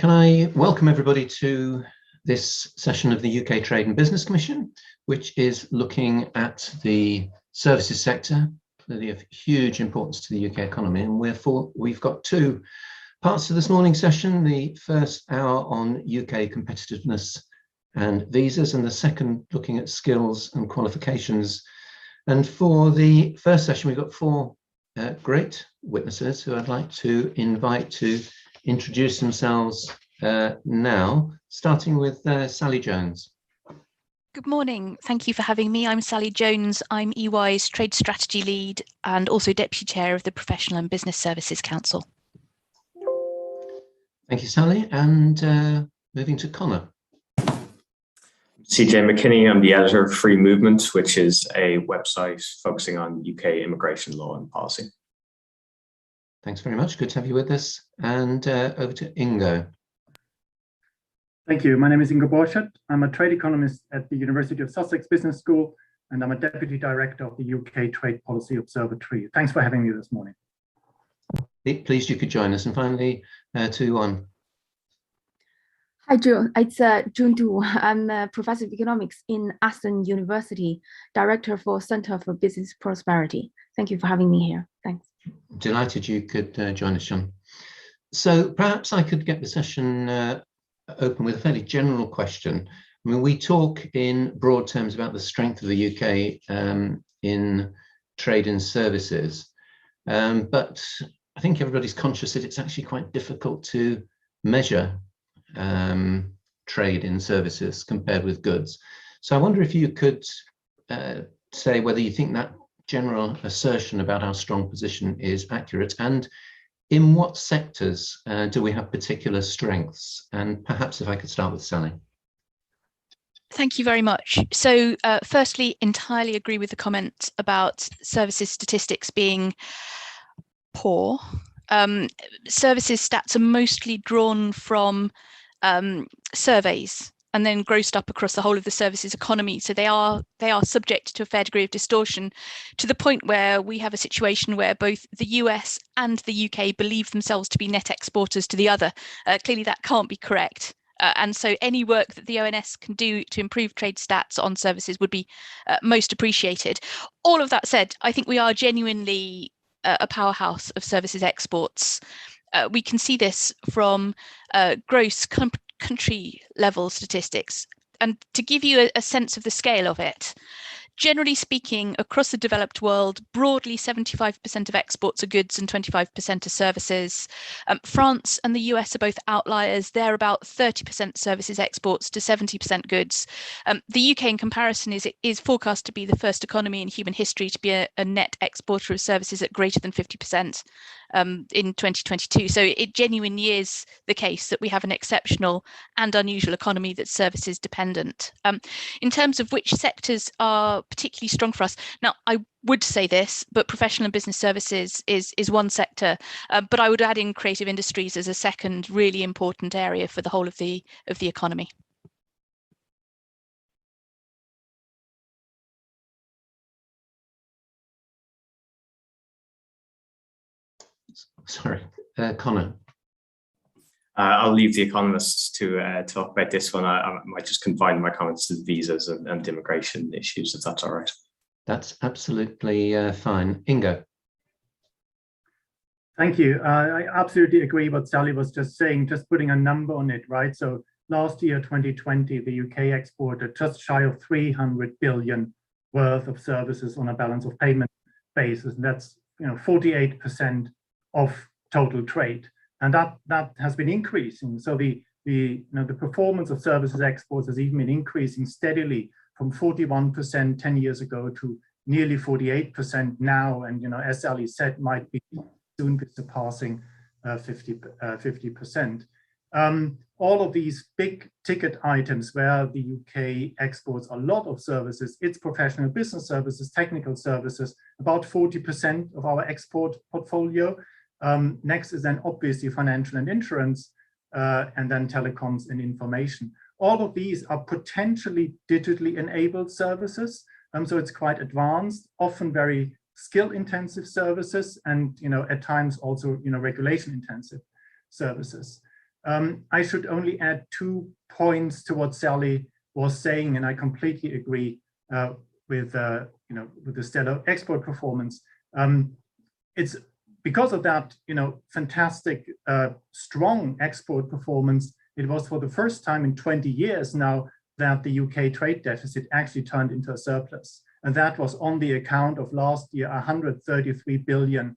Can I welcome everybody to this session of the UK Trade and Business Commission, which is looking at the services sector, clearly of huge importance to the UK economy. And we've got two parts to this morning's session. The first hour on UK competitiveness and visas, and the second looking at skills and qualifications. And for the first session, we've got four great witnesses who I'd like to invite to introduce themselves now, starting with Sally Jones. Good morning. Thank you for having me. I'm Sally Jones. I'm EY's Trade Strategy Lead and also Deputy Chair of the Professional and Business Services Council. Thank you, Sally. And moving to Connor. CJ McKinney, I'm the editor of Free Movement, which is a website focusing on UK immigration law and policy. Thanks very much. Good to have you with us. And over to Ingo. Thank you. My name is Ingo Borchert. I'm a trade economist at the University of Sussex Business School, and I'm a Deputy Director of the UK Trade Policy Observatory. Thanks for having me this morning. Pleased you could join us. And finally, to one. Hi, June. It's June Du. I'm a professor of economics in Aston University, director for Center for Business Prosperity. Thank you for having me here. Thanks. Delighted you could join us, John. So perhaps I could get the session open with a fairly general question. I mean, we talk in broad terms about the strength of the UK in trade and services, but I think everybody's conscious that it's actually quite difficult to measure trade in services compared with goods. So I wonder if you could say whether you think that general assertion about our strong position is accurate, and in what sectors do we have particular strengths? And perhaps if I could start with Sally. Thank you very much. So firstly, entirely agree with the comment about services statistics being poor. Services stats are mostly drawn from surveys and then grossed up across the whole of the services economy. So they are subject to a fair degree of distortion, to the point where we have a situation where both the US and the UK believe themselves to be net exporters to the other. Clearly that can't be correct. And so any work that the ONS can do to improve trade stats on services would be most appreciated. All of that said, I think we are genuinely a powerhouse of services exports. We can see this from gross country level statistics. And to give you a sense of the scale of it, generally speaking, across the developed world, broadly 75% of exports are goods and 25% are services. France and the US are both outliers. They're about 30% services exports to 70% goods. The UK in comparison is forecast to be the first economy in human history to be a net exporter of services at greater than 50%. In 2022. So it genuinely is the case that we have an exceptional and unusual economy that's services dependent. In terms of which sectors are particularly strong for us, now I would say this, but professional and business services is one sector, but I would add in creative industries as a second really important area for the whole of the economy. Sorry, Connor. I'll leave the economists to talk about this one. I might just confine my comments to the visas and immigration issues, if that's all right. That's absolutely fine. Ingo. Thank you. I absolutely agree what Sally was just saying, just putting a number on it, right? So last year, 2020, the UK exported just shy of 300 billion worth of services on a balance of payment basis. And that's 48% of total trade, and that has been increasing. So the performance of services exports has even been increasing steadily from 41% 10 years ago to nearly 48% now, and as Sally said, might be soon be surpassing 50%. All of these big ticket items where the UK exports a lot of services, it's professional business services, technical services, about 40% of our export portfolio. Next is then obviously financial and insurance, and then telecoms and information. All of these are potentially digitally enabled services. So it's quite advanced, often very skill intensive services, and at times also regulation intensive services. I should only add 2 points to what Sally was saying, and I completely agree with with the stellar export performance. It's because of that, fantastic, strong export performance. It was for the first time in 20 years now that the UK trade deficit actually turned into a surplus. And that was on the account of last year, 133 billion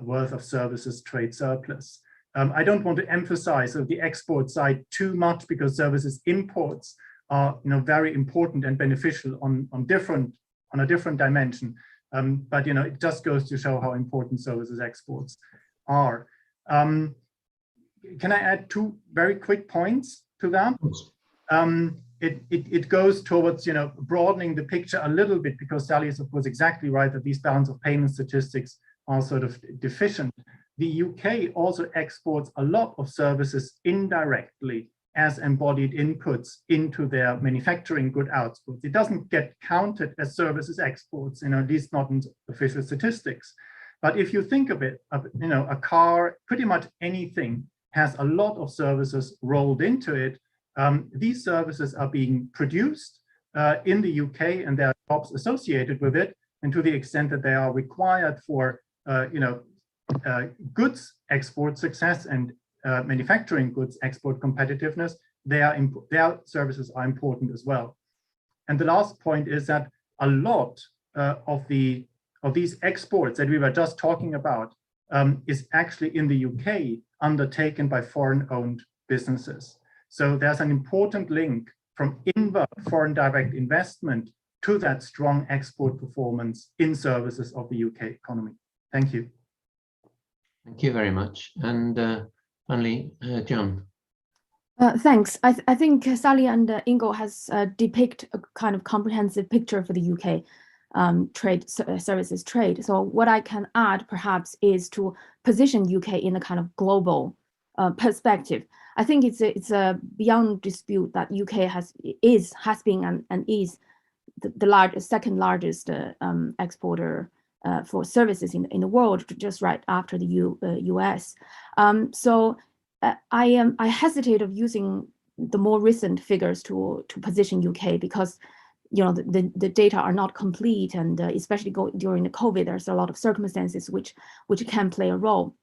worth of services trade surplus. I don't want to emphasize the export side too much because services imports are very important and beneficial on a different dimension. But it just goes to show how important services exports are. Can I add 2 very quick points to that? It goes towards broadening the picture a little bit, because Sally is of course exactly right that these balance of payment statistics are sort of deficient. The UK also exports a lot of services indirectly as embodied inputs into their manufacturing good outputs. It doesn't get counted as services exports, at least not in official statistics. But if you think of it, a car, pretty much anything has a lot of services rolled into it. These services are being produced in the UK, and there are jobs associated with it. And to the extent that they are required for, goods export success and manufacturing goods export competitiveness, their services are important as well. And the last point is that a lot of these exports that we were just talking about is actually in the UK undertaken by foreign-owned businesses. So there's an important link from inward foreign direct investment to that strong export performance in services of the UK economy. Thank you. Thank you very much. And finally, John. Thanks. I think Sally and Ingo has depicted a kind of comprehensive picture for the UK services trade. So what I can add perhaps is to position UK in a kind of global perspective. I think it's a beyond dispute that UK has been and is the second largest exporter for services in the world, just right after the US. So I hesitate of using the more recent figures to position UK because the data are not complete, and especially during the COVID, there's a lot of circumstances which can play a role.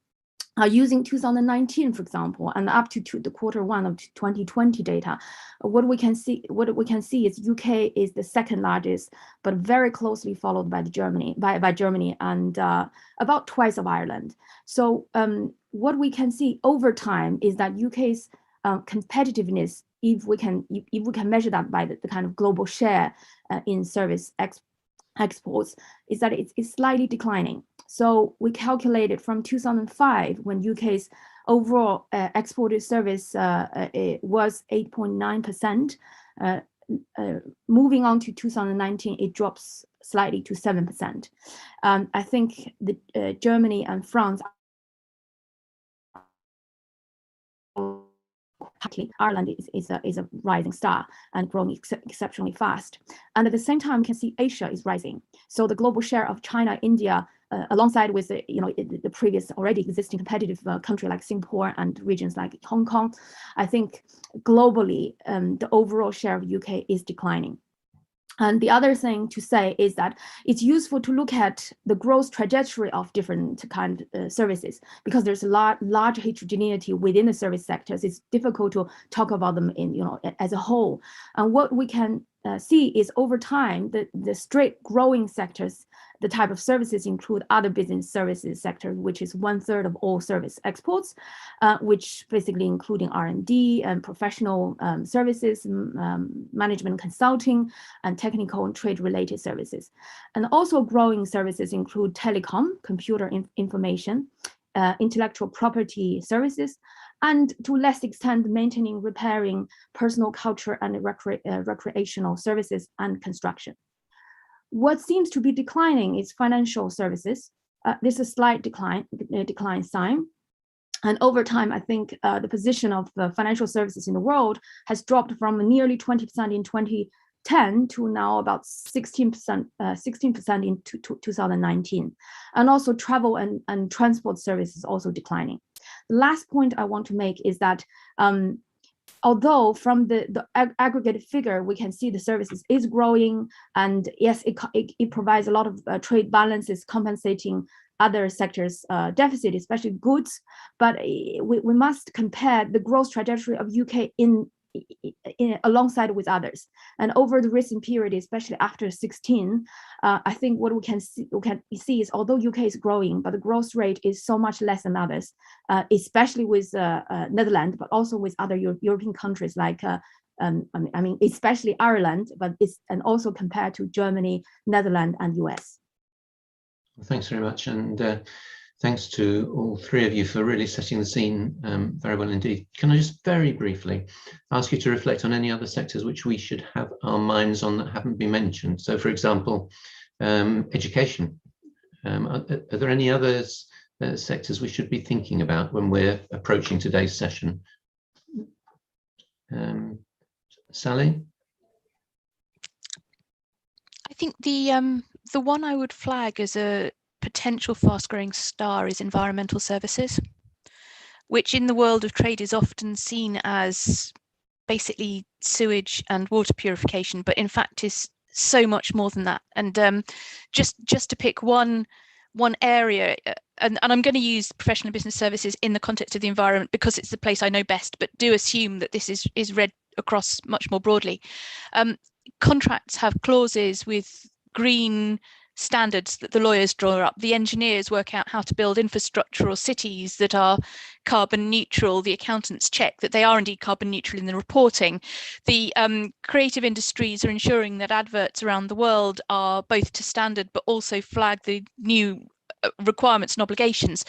Using 2019, for example, and up to the Q1 of 2020 data, what we can see is UK is the second largest, but very closely followed by Germany, and about twice of Ireland. So what we can see over time is that UK's competitiveness, if we can measure that by the kind of global share in service exports, is that it's slightly declining. So we calculated from 2005, when UK's overall exported service was 8.9%. Moving on to 2019, it drops slightly to 7%. I think Germany and France, Ireland is a rising star and growing exceptionally fast. And at the same time, we can see Asia is rising. So the global share of China, India, alongside with the previous already existing competitive country like Singapore and regions like Hong Kong, I think globally the overall share of UK is declining. And the other thing to say is that it's useful to look at the growth trajectory of different kind of services, because there's a large heterogeneity within the service sectors. It's difficult to talk about them as a whole. And what we can see is over time, the straight growing sectors, the type of services include other business services sector, which is 1/3 of all service exports, which basically including R&D and professional services, management consulting, and technical and trade related services. And also growing services include telecom, computer information, intellectual property services, and to less extent maintaining, repairing, personal culture and recreational services and construction. What seems to be declining is financial services. There's a slight decline sign. And over time, I think the position of the financial services in the world has dropped from nearly 20% in 2010 to now about 16% in 2019. And also travel and transport services also declining. The last point I want to make is that although from the aggregate figure, we can see the services is growing, and yes, it provides a lot of trade balances compensating other sectors' deficit, especially goods. But we must compare the growth trajectory of UK alongside with others. And over the recent period, especially after 16, I think what we can see is, although UK is growing, but the growth rate is so much less than others, especially with Netherlands, but also with other European countries like, I mean, especially Ireland, and also compared to Germany, Netherlands, and US. Thanks very much, and thanks to all three of you for really setting the scene very well indeed. Can I just very briefly ask you to reflect on any other sectors which we should have our minds on that haven't been mentioned? So, for example, education. Are there any others sectors we should be thinking about when we're approaching today's session? Sally? I think the one I would flag as a potential fast-growing star is environmental services, which in the world of trade is often seen as basically sewage and water purification, but in fact is so much more than that. And just to pick one area, and I'm going to use professional business services in the context of the environment because it's the place I know best, but do assume that this is read across much more broadly. Contracts have clauses with green standards that the lawyers draw up. The engineers work out how to build infrastructure or cities that are carbon neutral. The accountants check that they are indeed carbon neutral in the reporting. The creative industries are ensuring that adverts around the world are both to standard but also flag the new requirements and obligations.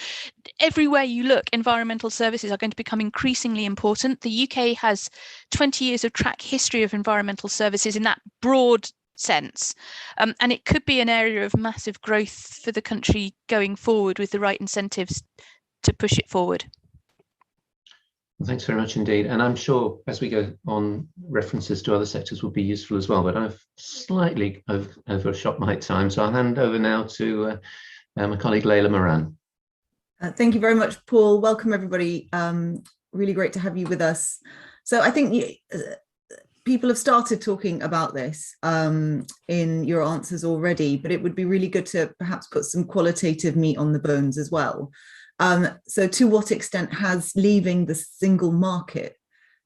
Everywhere you look, environmental services are going to become increasingly important. The UK has 20 years of track history of environmental services in that broad sense, and it could be an area of massive growth for the country going forward with the right incentives to push it forward. Well, thanks very much indeed, and I'm sure as we go on, references to other sectors will be useful as well, but I've slightly overshot my time, so I'll hand over now to my colleague Leila Moran. Thank you very much, Paul. Welcome everybody. Really great to have you with us. So I think people have started talking about this in your answers already, but it would be really good to perhaps put some qualitative meat on the bones as well. So to what extent has leaving the single market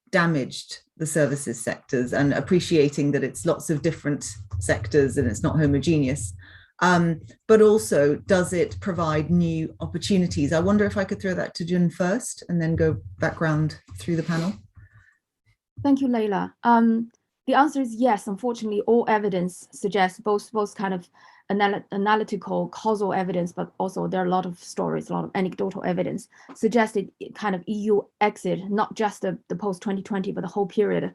damaged the services sectors, and appreciating that it's lots of different sectors and it's not homogeneous, but also does it provide new opportunities? I wonder if I could throw that to Jun first and then go background through the panel. Thank you, Leila. The answer is yes. Unfortunately, all evidence suggests both kind of analytical causal evidence, but also there are a lot of stories, a lot of anecdotal evidence suggested kind of EU exit, not just the post-2020, but the whole period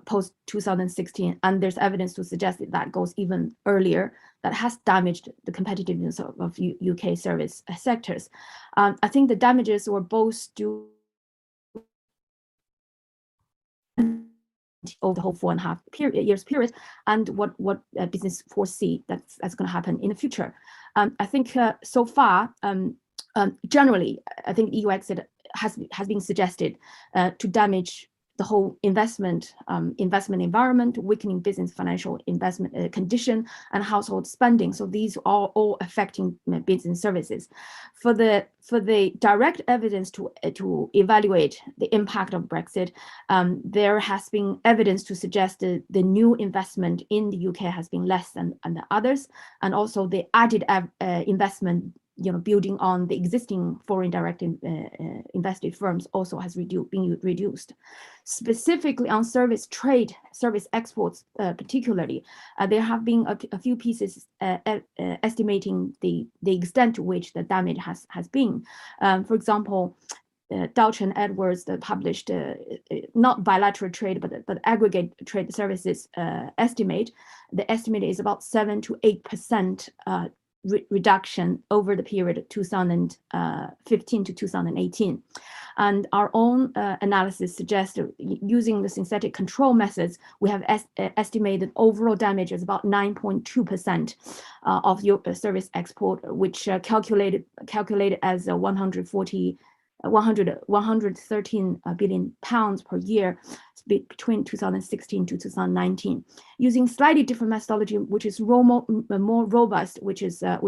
post-2016. And there's evidence to suggest that goes even earlier, that has damaged the competitiveness of UK service sectors. I think the damages were both due over the whole 4.5 years period, and what business foresee that's going to happen in the future. I think so far, generally, I think EU exit has been suggested to damage the whole investment environment, weakening business financial investment condition, and household spending. So these are all affecting business services. For the direct evidence to evaluate the impact of Brexit, there has been evidence to suggest that the new investment in the UK has been less than the others, and also the added investment, building on the existing foreign direct invested firms also has been reduced. Specifically on service exports, particularly, there have been a few pieces estimating the extent to which the damage has been. For example, Dowch and Edwards published not bilateral trade, but aggregate trade services estimate. The estimate is about 7 to 8% reduction over the period 2015 to 2018. And our own analysis suggests that using the synthetic control methods, we have estimated overall damage is about 9.2% of your service export, which calculated as 140 113 billion pounds per year between 2016 to 2019, using slightly different methodology, which is more robust, which is a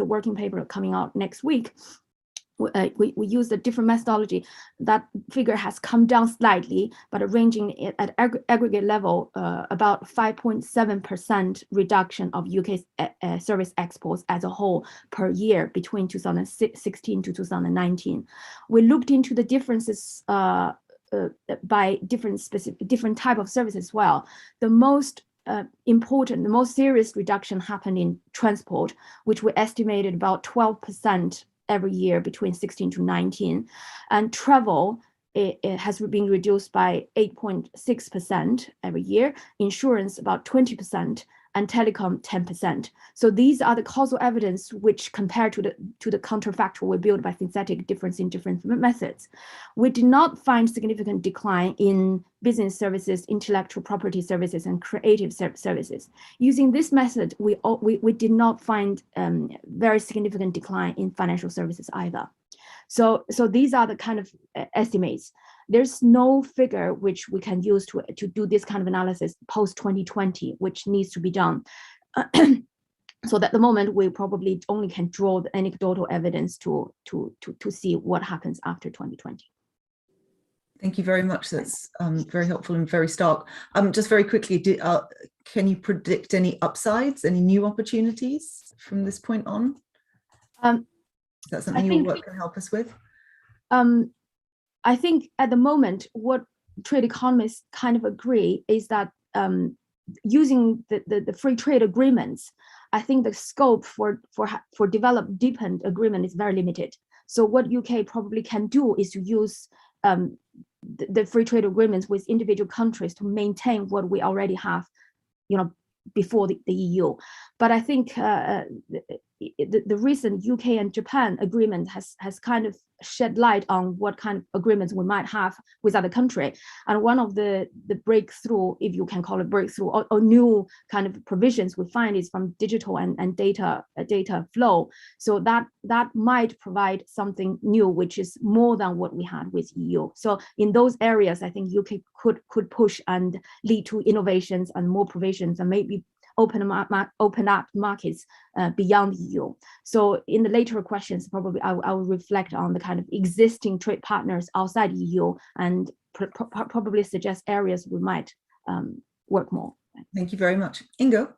working paper coming out next week. We use a different methodology. That figure has come down slightly, but ranging at aggregate level about 5.7% reduction of UK service exports as a whole per year between 2016 to 2019. We looked into the differences by different type of service as well. The most important, the most serious reduction happened in transport, which we estimated about 12% every year between 16 to 19, and travel it has been reduced by 8.6% every year, insurance about 20%, and telecom 10%. So these are the causal evidence which, compared to the counterfactual we built by synthetic difference in different methods. We did not find significant decline in business services, intellectual property services, and creative services. Using this method, we did not find very significant decline in financial services either. So these are the kind of estimates. There's no figure which we can use to do this kind of analysis post 2020, which needs to be done. So at the moment, we probably only can draw the anecdotal evidence to see what happens after 2020. Thank you very much. That's very helpful and very stark. Just very quickly, can you predict any upsides, any new opportunities from this point on? Is that something your work can help us with? I think at the moment, what trade economists kind of agree is that using the free trade agreements, I think the scope for developed, deepened agreement is very limited. So what UK probably can do is to use the free trade agreements with individual countries to maintain what we already have, before the EU. But I think the recent UK and Japan agreement has kind of shed light on what kind of agreements we might have with other countries. And one of the breakthrough, if you can call it breakthrough, or new kind of provisions we find is from digital and data flow. So that might provide something new, which is more than what we had with EU. So in those areas, I think UK could push and lead to innovations and more provisions, and maybe open up markets beyond the EU. So in the later questions, probably I will reflect on the kind of existing trade partners outside EU and probably suggest areas we might work more. Thank you very much. Ingo?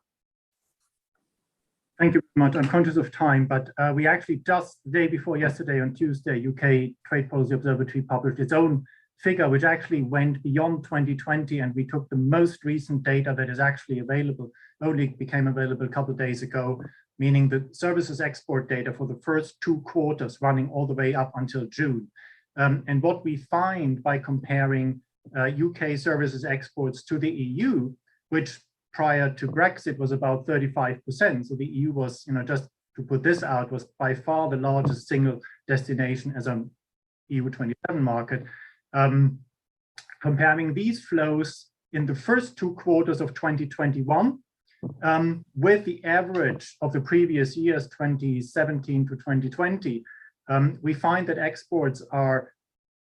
Thank you very much. I'm conscious of time, but we actually just the day before yesterday, on Tuesday, UK Trade Policy Observatory published its own figure, which actually went beyond 2020, and we took the most recent data that is actually available, only became available a couple of days ago, meaning the services export data for the first 2 quarters running all the way up until June. And what we find by comparing UK services exports to the EU, which prior to Brexit was about 35%. So the EU was, just to put this out, was by far the largest single destination as an EU 27 market. Comparing these flows in the first 2 quarters of 2021 with the average of the previous years, 2017 to 2020, we find that exports are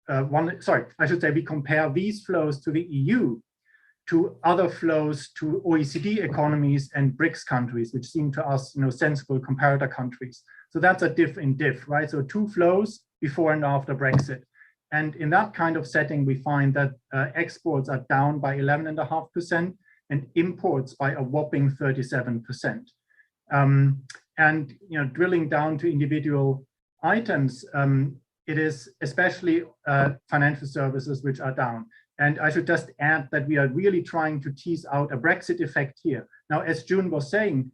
we compare these flows to the EU to other flows to OECD economies and BRICS countries, which seem to us, sensible comparator countries. So that's a diff in diff, right? So 2 flows before and after Brexit. And in that kind of setting, we find that exports are down by 11.5% and imports by a whopping 37%. And drilling down to individual items, it is especially financial services which are down. And I should just add that we are really trying to tease out a Brexit effect here. Now, as June was saying,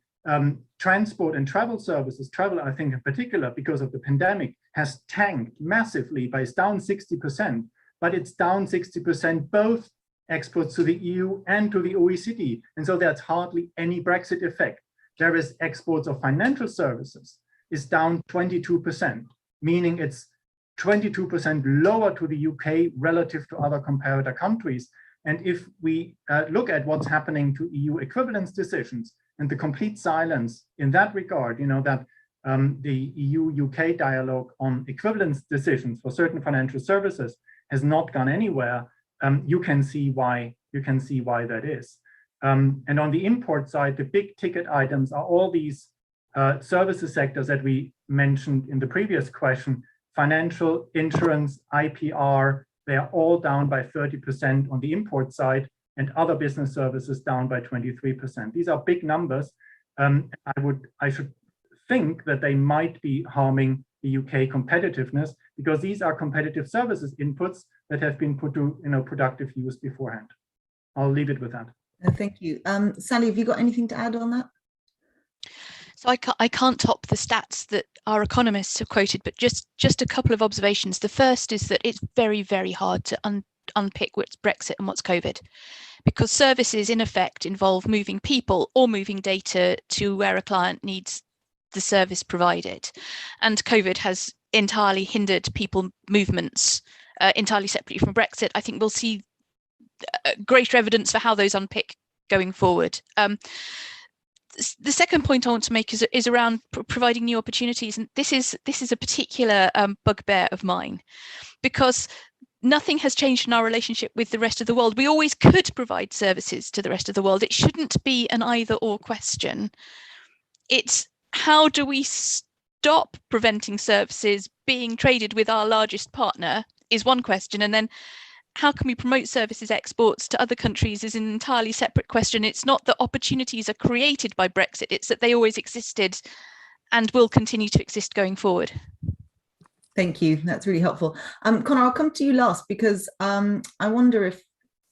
transport and travel services, travel, I think in particular, because of the pandemic, has tanked massively, but it's down 60%, but it's down 60% both exports to the EU and to the OECD. And so there's hardly any Brexit effect. Whereas exports of financial services is down 22%, meaning it's 22% lower to the UK relative to other comparator countries. And if we look at what's happening to EU equivalence decisions and the complete silence in that regard, that the EU-UK dialogue on equivalence decisions for certain financial services has not gone anywhere, you can see why that is. And on the import side, the big ticket items are all these services sectors that we mentioned in the previous question: financial, insurance, IPR. They are all down by 30% on the import side, and other business services down by 23%. These are big numbers. I should think that they might be harming the UK competitiveness, because these are competitive services inputs that have been put to productive use beforehand. I'll leave it with that. Thank you. Sally, have you got anything to add on that? So I can't top the stats that our economists have quoted, but just a couple of observations. The first is that it's very, very hard to unpick what's Brexit and what's COVID, because services in effect involve moving people or moving data to where a client needs the service provided. And COVID has entirely hindered people movements entirely separately from Brexit. I think we'll see greater evidence for how those unpick going forward. The second point I want to make is around providing new opportunities, and this is a particular bugbear of mine, because nothing has changed in our relationship with the rest of the world. We always could provide services to the rest of the world. It shouldn't be an either-or question. It's how do we stop preventing services being traded with our largest partner is one question, and then how can we promote services exports to other countries is an entirely separate question. It's not that opportunities are created by Brexit, it's that they always existed and will continue to exist going forward. Thank you. That's really helpful. Connor, I'll come to you last, because I wonder if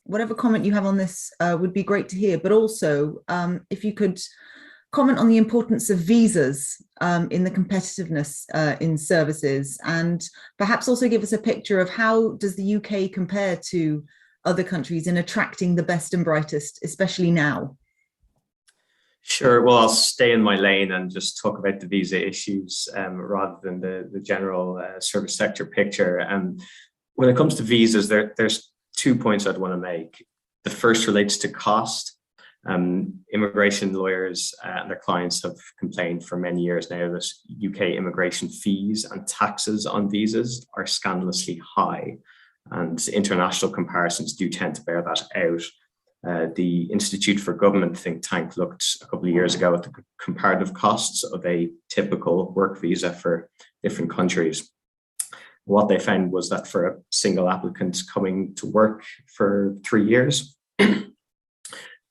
whatever comment you have on this would be great to hear, but also if you could comment on the importance of visas in the competitiveness in services, and perhaps also give us a picture of how does the UK compare to other countries in attracting the best and brightest, especially now? Sure. Well, I'll stay in my lane and just talk about the visa issues rather than the general service sector picture. And when it comes to visas, there's 2 points I'd want to make. The first relates to cost. Immigration lawyers and their clients have complained for many years now that UK immigration fees and taxes on visas are scandalously high, and international comparisons do tend to bear that out. The Institute for Government think tank looked a couple of years ago at the comparative costs of a typical work visa for different countries. What they found was that for a single applicant coming to work for 3 years,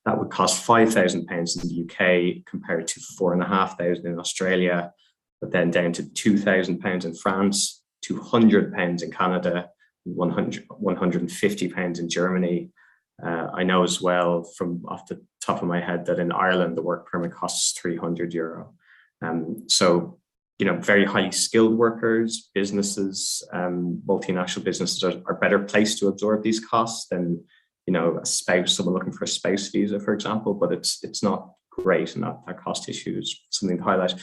that would cost £5,000 in the UK compared to £4,500 in Australia, but then down to £2,000 in France, £200 in Canada, £150 in Germany. I know as well from off the top of my head that in Ireland, the work permit costs €300. So, very highly skilled workers, businesses, multinational businesses are better placed to absorb these costs than a spouse, someone looking for a spouse visa, for example, but it's not great, and that cost issue is something to highlight.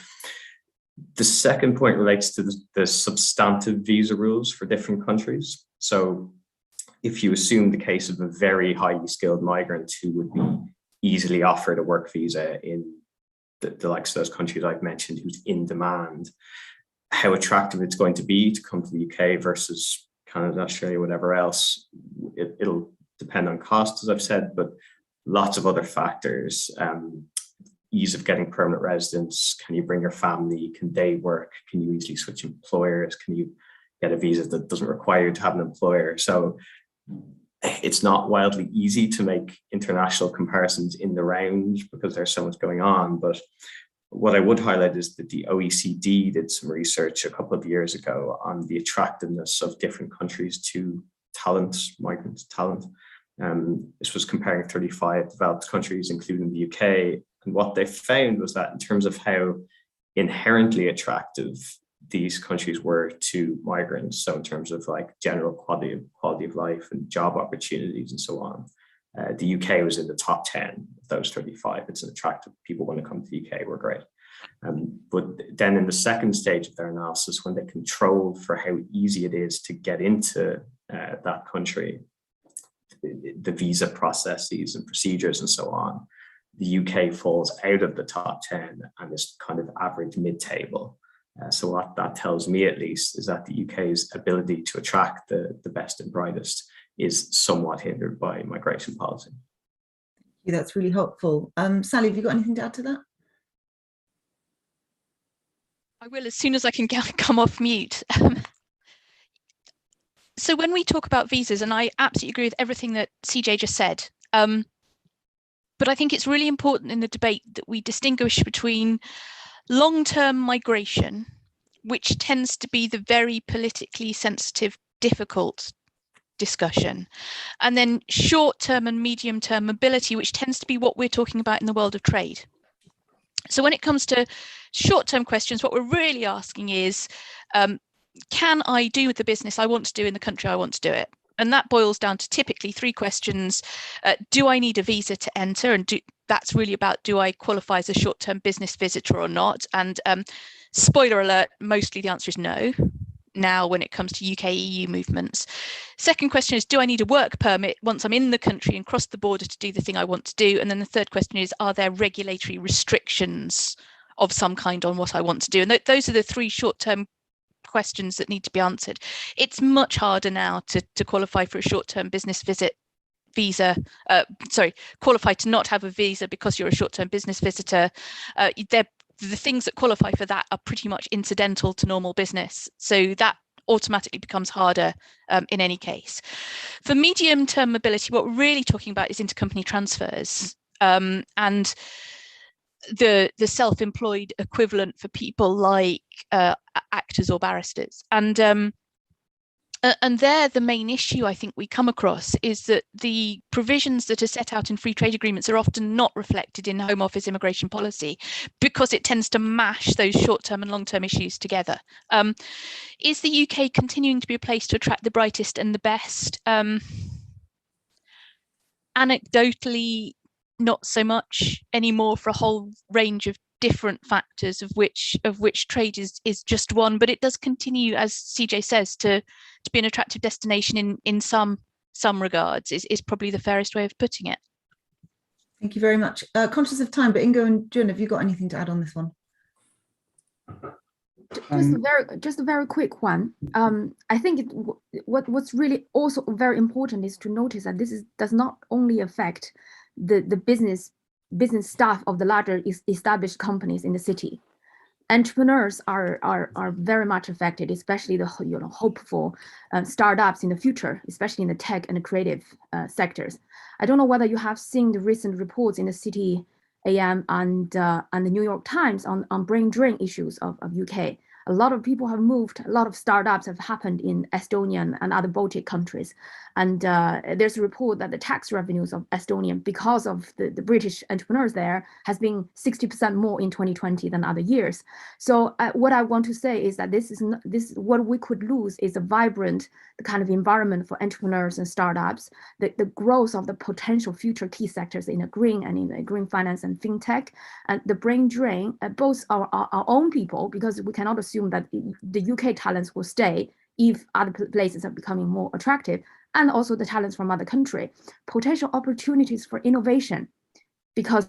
The second point relates to the substantive visa rules for different countries. So if you assume the case of a very highly skilled migrant who would be easily offered a work visa in the likes of those countries I've mentioned, who's in demand, how attractive it's going to be to come to the UK versus Canada, Australia, whatever else, it'll depend on cost, as I've said, but lots of other factors. Ease of getting permanent residence. Can you bring your family? Can they work? Can you easily switch employers? Can you get a visa that doesn't require you to have an employer? So it's not wildly easy to make international comparisons in the round because there's so much going on. But what I would highlight is that the OECD did some research a couple of years ago on the attractiveness of different countries to migrant talent. This was comparing 35 developed countries, including the UK. And what they found was that in terms of how inherently attractive these countries were to migrants, so in terms of like general quality of life and job opportunities and so on, the UK was in the top 10 of those 35. It's an attractive, people want to come to the UK, we're great. But then in the second stage of their analysis, when they controlled for how easy it is to get into that country, the visa processes and procedures and so on, the UK falls out of the top 10 and is kind of average mid-table. So what that tells me, at least, is that the UK's ability to attract the best and brightest is somewhat hindered by migration policy. Yeah, that's really helpful. Sally, have you got anything to add to that? I will, as soon as I can come off mute. So when we talk about visas, and I absolutely agree with everything that CJ just said, but I think it's really important in the debate that we distinguish between long-term migration, which tends to be the very politically sensitive, difficult discussion, and then short-term and medium-term mobility, which tends to be what we're talking about in the world of trade. So when it comes to short-term questions, what we're really asking is, can I do the business I want to do in the country I want to do it? And that boils down to typically three questions. Do I need a visa to enter? And that's really about, do I qualify as a short-term business visitor or not? And spoiler alert, mostly the answer is no. Now, when it comes to UK EU movements. Second question is, do I need a work permit once I'm in the country and cross the border to do the thing I want to do? And then the third question is, are there regulatory restrictions of some kind on what I want to do? And those are the three short-term questions that need to be answered. It's much harder now to qualify for a short-term business visa, qualify to not have a visa because you're a short-term business visitor. The things that qualify for that are pretty much incidental to normal business. So that automatically becomes harder in any case. For medium-term mobility, what we're really talking about is intercompany transfers and the self-employed equivalent for people like actors or barristers. And there, the main issue I think we come across is that the provisions that are set out in free trade agreements are often not reflected in Home Office immigration policy because it tends to mash those short-term and long-term issues together. Is the UK continuing to be a place to attract the brightest and the best? Anecdotally, not so much anymore, for a whole range of different factors, of which trade is just one, but it does continue, as CJ says, to be an attractive destination in some regards, is probably the fairest way of putting it. Thank you very much. Conscious of time, but Ingo and Jun, have you got anything to add on this one? Just a very quick one. I think what's really also very important is to notice that this does not only affect the business staff of the larger established companies in the city. Entrepreneurs are very much affected, especially the hopeful startups in the future, especially in the tech and the creative sectors. I don't know whether you have seen the recent reports in the City AM and the New York Times on brain drain issues of UK. A lot of people have moved, a lot of startups have happened in Estonia and other Baltic countries. And there's a report that the tax revenues of Estonia, because of the British entrepreneurs there, has been 60% more in 2020 than other years. So what I want to say is that what we could lose is a vibrant kind of environment for entrepreneurs and startups, the growth of the potential future key sectors in the green and in the green finance and fintech, and the brain drain, both our own people, because we cannot assume that the UK talents will stay if other places are becoming more attractive, and also the talents from other countries, potential opportunities for innovation, because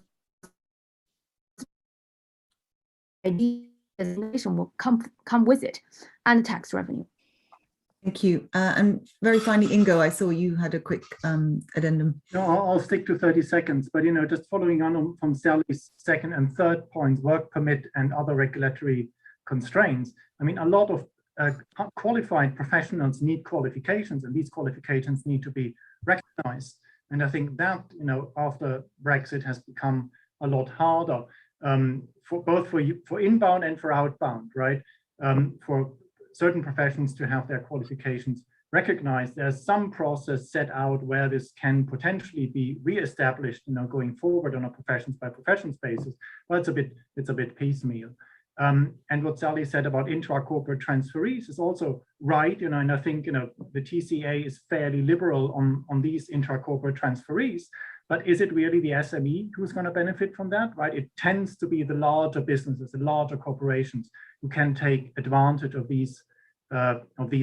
innovation will come with it, and tax revenue. Thank you. And very finally, Ingo, I saw you had a quick addendum. No, I'll stick to 30 seconds, but just following on from Sally's second and third points, work permit and other regulatory constraints. I mean, a lot of qualified professionals need qualifications, and these qualifications need to be recognized. And I think that, after Brexit has become a lot harder for both for inbound and for outbound, right? For certain professions to have their qualifications recognized. There's some process set out where this can potentially be reestablished, going forward on a professions by professions basis, but it's a bit piecemeal. And what Sally said about intra-corporate transferees is also right, and I think, the TCA is fairly liberal on these intra-corporate transferees, but is it really the SME who's going to benefit from that, right? It tends to be the larger businesses, the larger corporations who can take advantage of these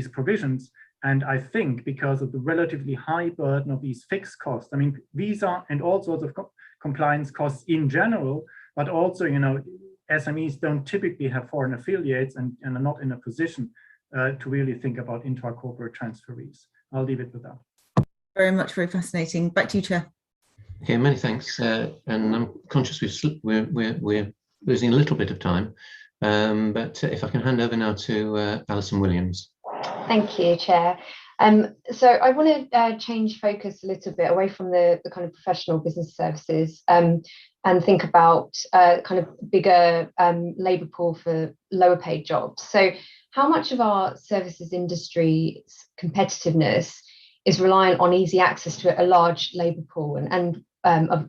provisions. And I think because of the relatively high burden of these fixed costs, I mean, visa and all sorts of compliance costs in general, but also, SMEs don't typically have foreign affiliates and are not in a position to really think about intra-corporate transferees. I'll leave it with that. Very much, very fascinating. Back to you, Chair. Okay, many thanks. And I'm conscious we're losing a little bit of time, but if I can hand over now to Alison Williams. Thank you, Chair. So I want to change focus a little bit away from the kind of professional business services and think about kind of bigger labour pool for lower paid jobs. So how much of our services industry's competitiveness is reliant on easy access to a large labour pool and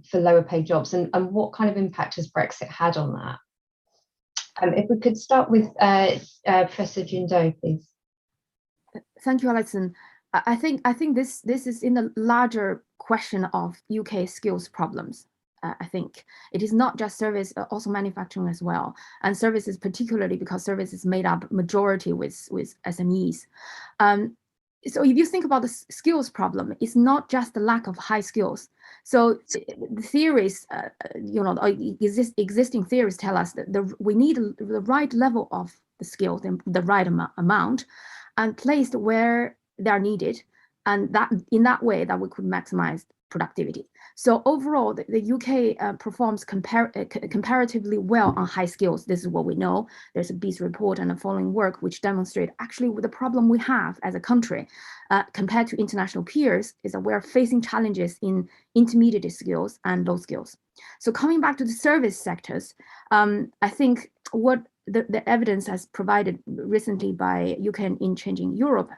for lower paid jobs, and what kind of impact has Brexit had on that? If we could start with Professor Jindo, please. Thank you, Alison. I think this is in the larger question of UK skills problems. I think it is not just service, also manufacturing as well, and services particularly because services made up majority with SMEs. So if you think about the skills problem, it's not just the lack of high skills. So the theories, existing theories tell us that we need the right level of the skills and the right amount, and placed where they are needed, and that in that way that we could maximize productivity. So overall, the UK performs comparatively well on high skills. This is what we know. There's a BEAS report and the following work which demonstrate actually the problem we have as a country compared to international peers is that we're facing challenges in intermediate skills and low skills. So coming back to the service sectors, I think what the evidence has provided recently by UK in Changing Europe,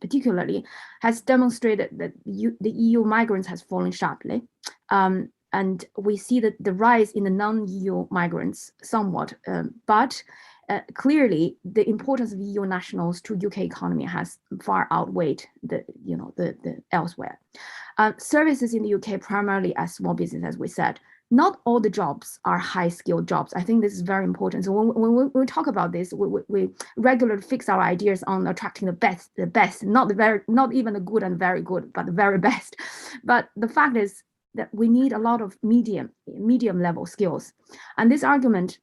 particularly, has demonstrated that the EU migrants has fallen sharply. And we see that the rise in the non-EU migrants somewhat, but clearly the importance of EU nationals to UK economy has far outweighed the elsewhere. Services in the UK primarily as small business, as we said. Not all the jobs are high-skilled jobs. I think this is very important. So when we talk about this, we regularly fix our ideas on attracting the best, not even the good and very good, but the very best. But the fact is that we need a lot of medium level skills, and this argument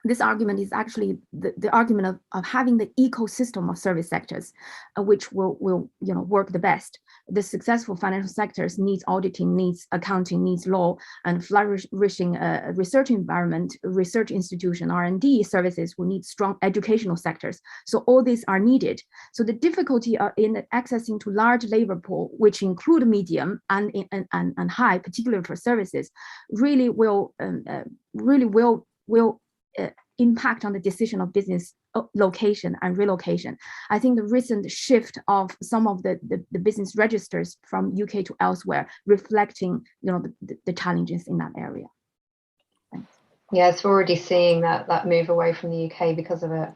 is actually the argument of having the ecosystem of service sectors, which will work the best. The successful financial sectors needs auditing, needs accounting, needs law, and flourishing research environment, research institution, R&D services will need strong educational sectors. So all these are needed. So the difficulty in accessing to large labor pool, which include medium and high, particularly for services, really will impact on the decision of business location and relocation. I think the recent shift of some of the business registers from UK to elsewhere, reflecting the challenges in that area. Thanks. Yes, we're already seeing that move away from the UK because of it.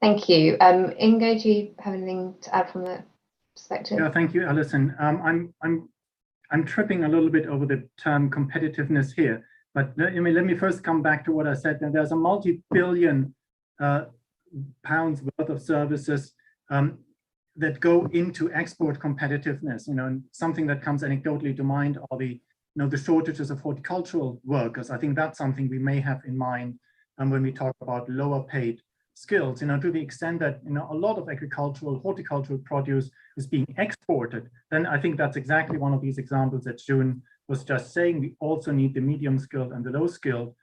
Thank you. Ingo, do you have anything to add from that perspective? Yeah, thank you, Alison. I'm tripping a little bit over the term competitiveness here. But let me first come back to what I said. That there's a multi-billion pounds worth of services that go into export competitiveness. And something that comes anecdotally to mind are the shortages of horticultural workers. I think that's something we may have in mind when we talk about lower paid skills. To the extent that a lot of horticultural produce is being exported, then I think that's exactly one of these examples that June was just saying. We also need the medium skilled and the low skilled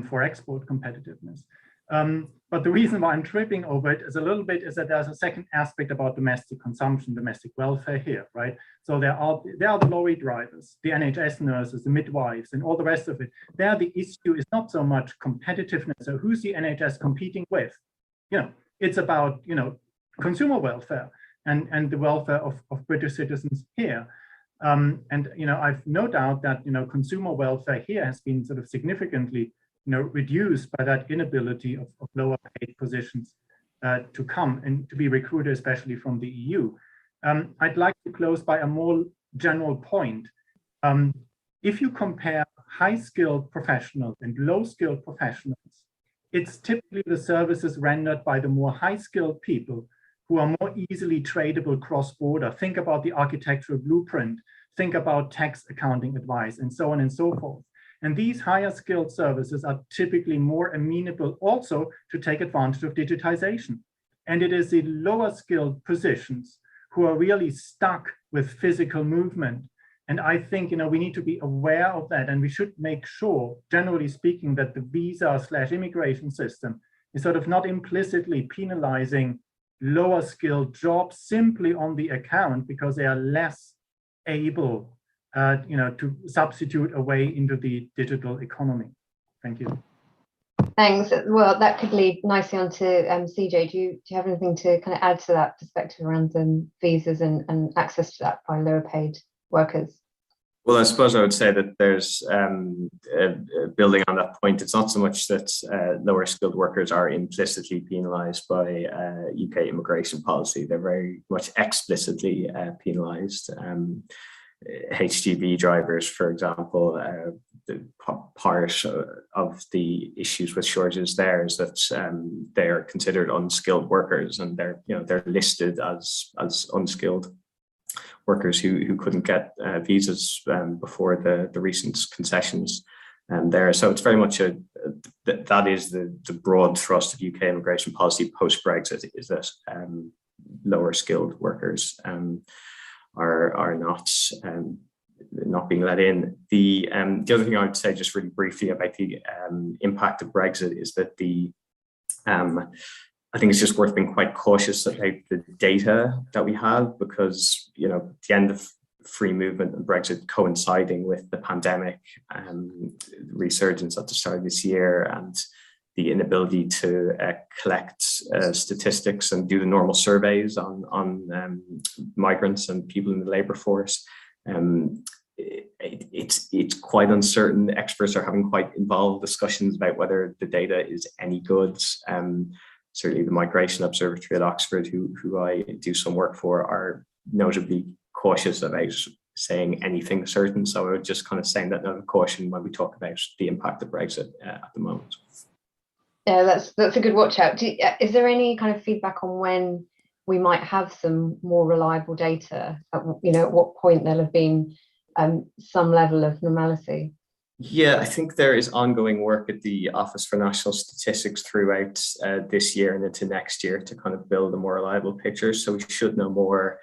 for export competitiveness. But the reason why I'm tripping over it is that there's a second aspect about domestic consumption, domestic welfare here, right? So there are the lorry drivers, the NHS nurses, the midwives, and all the rest of it. There, the issue is not so much competitiveness. So who's the NHS competing with? It's about consumer welfare and the welfare of British citizens here. I've no doubt that consumer welfare here has been sort of significantly reduced by that inability of lower paid positions to come and to be recruited, especially from the EU. I'd like to close by a more general point. If you compare high-skilled professionals and low-skilled professionals, it's typically the services rendered by the more high-skilled people who are more easily tradable cross-border. Think about the architectural blueprint, think about tax accounting advice, and so on and so forth. And these higher skilled services are typically more amenable also to take advantage of digitization. And it is the lower skilled positions who are really stuck with physical movement. And I think, we need to be aware of that, and we should make sure, generally speaking, that the visa/immigration system is sort of not implicitly penalizing lower skilled jobs simply on the account because they are less able to substitute a way into the digital economy. Thank you. Thanks. Well, that could lead nicely on to CJ. Do you have anything to kind of add to that perspective around visas and access to that by lower paid workers? Well, I suppose I would say that there's, building on that point, it's not so much that lower skilled workers are implicitly penalised by UK immigration policy. They're very much explicitly penalised. HGV drivers, for example, the part of the issues with shortages there is that they are considered unskilled workers, and they're listed as unskilled workers who couldn't get visas before the recent concessions there. So it's very much that is the broad thrust of UK immigration policy post-Brexit, is that lower skilled workers are not being let in. The other thing I would say just really briefly about the impact of Brexit is that I think it's just worth being quite cautious about the data that we have, because the end of free movement and Brexit coinciding with the pandemic resurgence at the start of this year, and the inability to collect statistics and do the normal surveys on migrants and people in the labour force. It's quite uncertain. Experts are having quite involved discussions about whether the data is any good. Certainly the Migration Observatory at Oxford, who I do some work for, are notably cautious about saying anything certain. So I would just kind of saying that note of caution when we talk about the impact of Brexit at the moment. Yeah, that's a good watch out. Is there any kind of feedback on when we might have some more reliable data? At what point there'll have been some level of normality? Yeah, I think there is ongoing work at the Office for National Statistics throughout this year and into next year to kind of build a more reliable picture. So we should know more,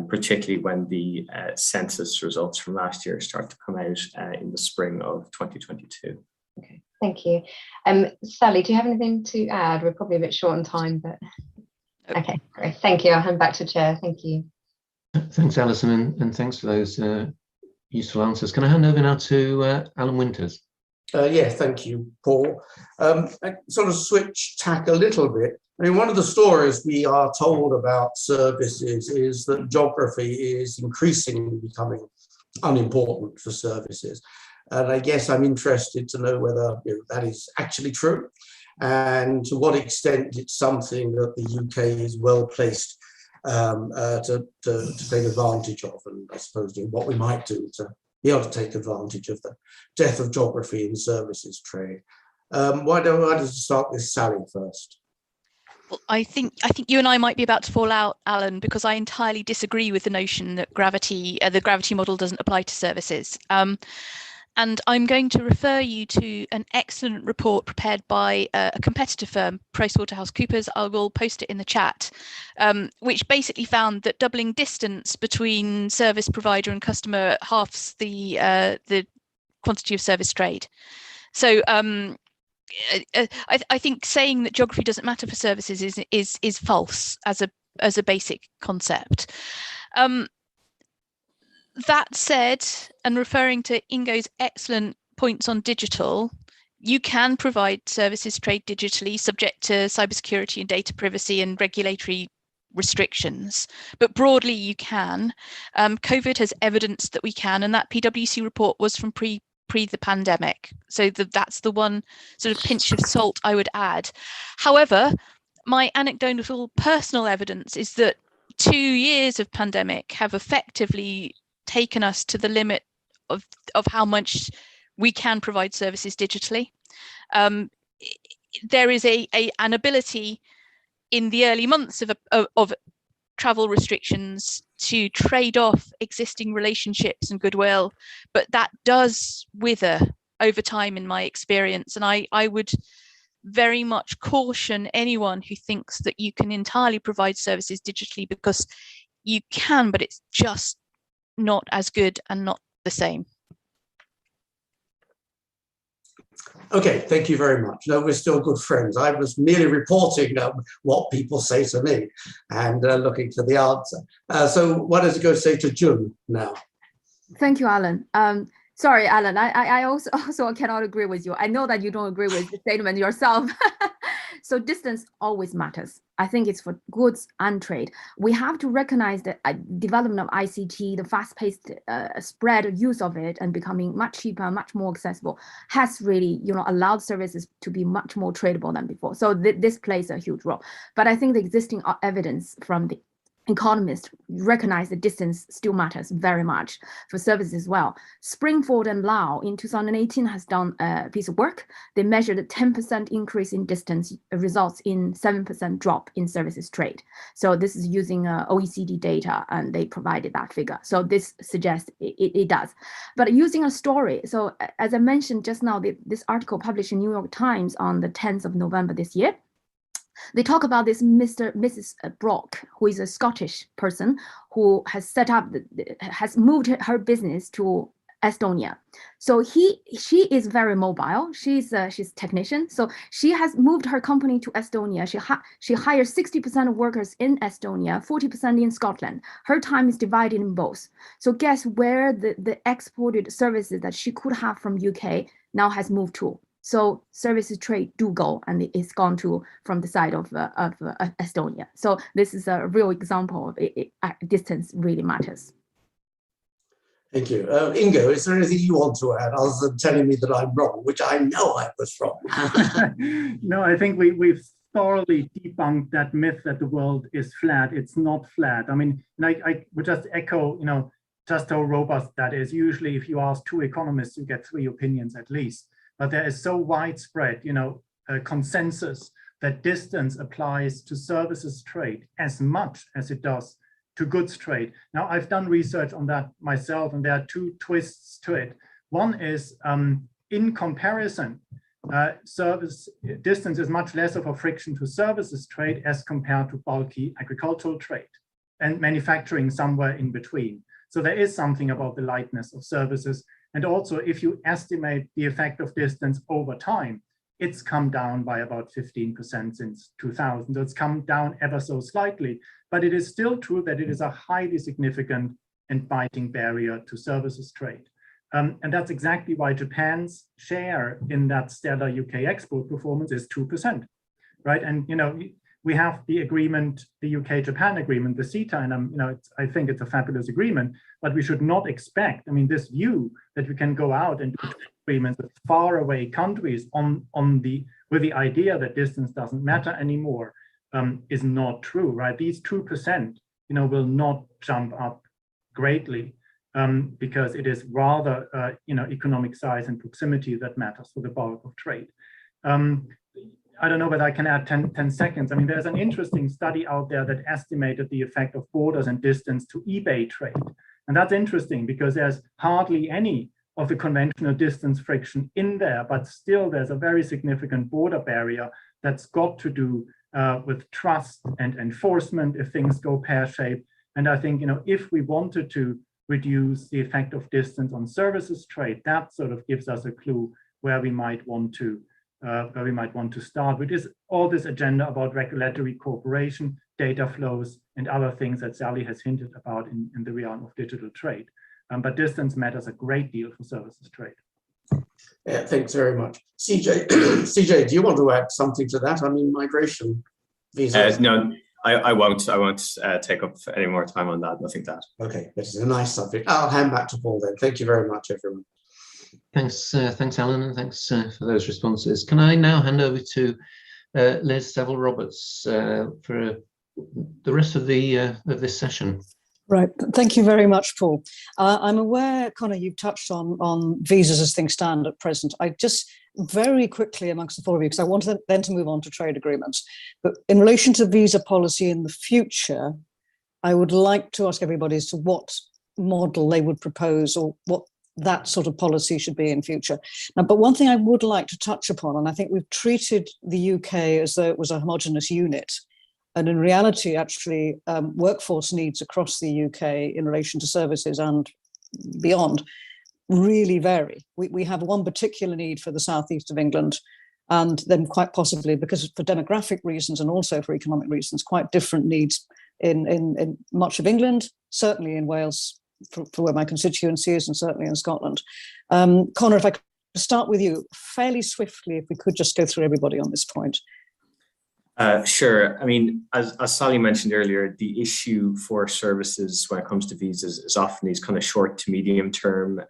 particularly when the census results from last year start to come out in the spring of 2022. Okay, thank you. Sally, do you have anything to add? We're probably a bit short on time, but okay, great. Thank you. I'll hand back to Chair. Thank you. Thanks, Alison, and thanks for those useful answers. Can I hand over now to Alan Winters? Yeah, thank you, Paul. I sort of switch tack a little bit. I mean, one of the stories we are told about services is that geography is increasingly becoming unimportant for services. And I guess I'm interested to know whether that is actually true, and to what extent it's something that the UK is well placed to take advantage of, and I suppose what we might do to be able to take advantage of the death of geography in services trade. Why don't I just start with Sally first? Well, I think you and I might be about to fall out, Alan, because I entirely disagree with the notion that the gravity model doesn't apply to services. And I'm going to refer you to an excellent report prepared by a competitor firm, PricewaterhouseCoopers. I will post it in the chat, which basically found that doubling distance between service provider and customer halves the quantity of service trade. So I think saying that geography doesn't matter for services is false as a basic concept. That said, and referring to Ingo's excellent points on digital, you can provide services trade digitally, subject to cybersecurity and data privacy and regulatory restrictions. But broadly, you can. COVID has evidenced that we can, and that PwC report was from pre the pandemic. So that's the one sort of pinch of salt I would add. However, my anecdotal personal evidence is that 2 years of pandemic have effectively taken us to the limit of how much we can provide services digitally. There is an ability in the early months of travel restrictions to trade off existing relationships and goodwill, but that does wither over time in my experience. And I would very much caution anyone who thinks that you can entirely provide services digitally, because you can, but it's just not as good and not the same. Okay, thank you very much. No, we're still good friends. I was merely reporting what people say to me and looking for the answer. So what does it go say to June now? Thank you, Alan. Sorry, Alan, I also cannot agree with you. I know that you don't agree with the statement yourself. So distance always matters. I think it's for goods and trade. We have to recognize the development of ICT, the fast-paced spread use of it, and becoming much cheaper, much more accessible, has really, allowed services to be much more tradable than before. So this plays a huge role. But I think the existing evidence from the economists recognize the distance still matters very much for services as well. Springford and Lau in 2018 has done a piece of work. They measured a 10% increase in distance results in 7% drop in services trade. So this is using OECD data, and they provided that figure. So this suggests it does. But using a story, so as I mentioned just now, this article published in New York Times on the 10th of November this year, they talk about this Mrs. Brock, who is a Scottish person who has moved her business to Estonia. So she is very mobile. She's a technician. So she has moved her company to Estonia. She hires 60% of workers in Estonia, 40% in Scotland. Her time is divided in both. So guess where the exported services that she could have from UK now has moved to? So services trade do go, and it's gone to from the side of Estonia. So this is a real example of distance really matters. Thank you. Ingo, is there anything you want to add other than telling me that I'm wrong, which I know I was wrong? No, I think we've thoroughly debunked that myth that the world is flat. It's not flat. I mean, I would just echo, just how robust that is. Usually, if you ask two economists, you get 3 opinions at least. But there is so widespread, consensus that distance applies to services trade as much as it does to goods trade. Now, I've done research on that myself, and there are 2 twists to it. One is, in comparison, service distance is much less of a friction to services trade as compared to bulky agricultural trade and manufacturing somewhere in between. So there is something about the lightness of services. And also, if you estimate the effect of distance over time, it's come down by about 15% since 2000. So it's come down ever so slightly, but it is still true that it is a highly significant and biting barrier to services trade. And that's exactly why Japan's share in that stellar UK export performance is 2%, right? And we have the agreement, the UK-Japan agreement, the CETA, and I think it's a fabulous agreement, but we should not expect, this view that we can go out and do agreements with faraway countries with the idea that distance doesn't matter anymore is not true, right? These 2%, will not jump up greatly because it is rather, economic size and proximity that matters for the bulk of trade. I don't know whether I can add 10 seconds. There's an interesting study out there that estimated the effect of borders and distance to eBay trade. And that's interesting because there's hardly any of the conventional distance friction in there, but still there's a very significant border barrier that's got to do with trust and enforcement if things go pear-shaped. And I think, if we wanted to reduce the effect of distance on services trade, that sort of gives us a clue where we might want to start, which is all this agenda about regulatory cooperation, data flows, and other things that Sally has hinted about in the realm of digital trade. But distance matters a great deal for services trade. Yeah, thanks very much. CJ, do you want to add something to that? Migration visas? No, I won't take up any more time on that. Nothing to add. Okay, this is a nice subject. I'll hand back to Paul then. Thank you very much, everyone. Thanks, Alan, and thanks for those responses. Can I now hand over to Liz Saville-Roberts for the rest of this session? Right, thank you very much, Paul. I'm aware, Connor, you've touched on visas as things stand at present. I just very quickly amongst the 4 of you, because I wanted then to move on to trade agreements. But in relation to visa policy in the future, I would like to ask everybody as to what model they would propose or what that sort of policy should be in future. Now, but one thing I would like to touch upon, and I think we've treated the UK as though it was a homogenous unit, and in reality, actually, workforce needs across the UK in relation to services and beyond really vary. We have one particular need for the southeast of England, and then quite possibly, because for demographic reasons and also for economic reasons, quite different needs in much of England, certainly in Wales, for where my constituency is, and certainly in Scotland. Connor, if I could start with you fairly swiftly, if we could just go through everybody on this point. Sure. I mean, as Sally mentioned earlier, the issue for services when it comes to visas is often these kind of short to medium term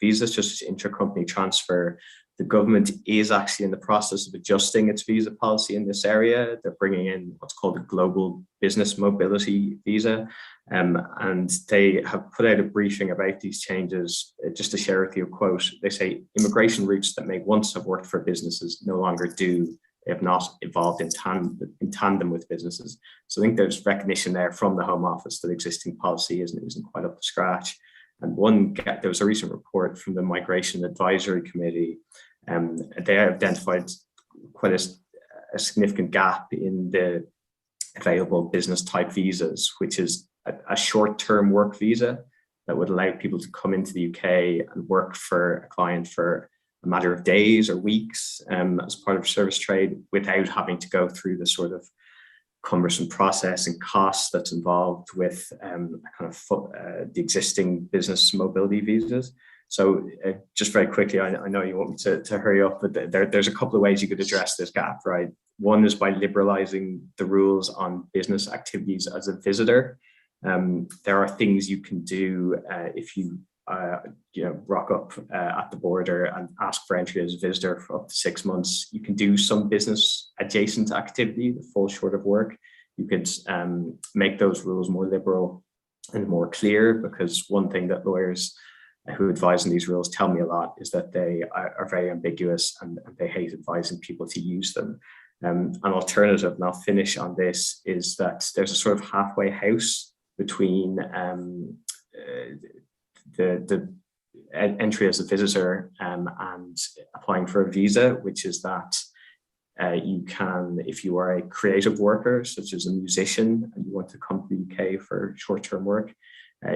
visas, just as intra-company transfer. The government is actually in the process of adjusting its visa policy in this area. They're bringing in what's called a global business mobility visa. And they have put out a briefing about these changes. Just to share with you a quote, they say, immigration routes that may once have worked for businesses no longer do. They have not evolved in tandem with businesses. So I think there's recognition there from the Home Office that existing policy isn't quite up to scratch. And there was a recent report from the Migration Advisory Committee. They identified quite a significant gap in the available business type visas, which is a short-term work visa that would allow people to come into the UK and work for a client for a matter of days or weeks as part of service trade without having to go through the sort of cumbersome process and costs that's involved with the existing business mobility visas. So just very quickly, I know you want me to hurry up, but there's a couple of ways you could address this gap, right? One is by liberalizing the rules on business activities as a visitor. There are things you can do if you rock up at the border and ask for entry as a visitor for up to 6 months. You can do some business adjacent activity that falls short of work. You could make those rules more liberal and more clear, because one thing that lawyers who advise on these rules tell me a lot is that they are very ambiguous and they hate advising people to use them. An alternative, and I'll finish on this, is that there's a sort of halfway house between the entry as a visitor and applying for a visa, which is that you can, if you are a creative worker, such as a musician, and you want to come to the UK for short-term work,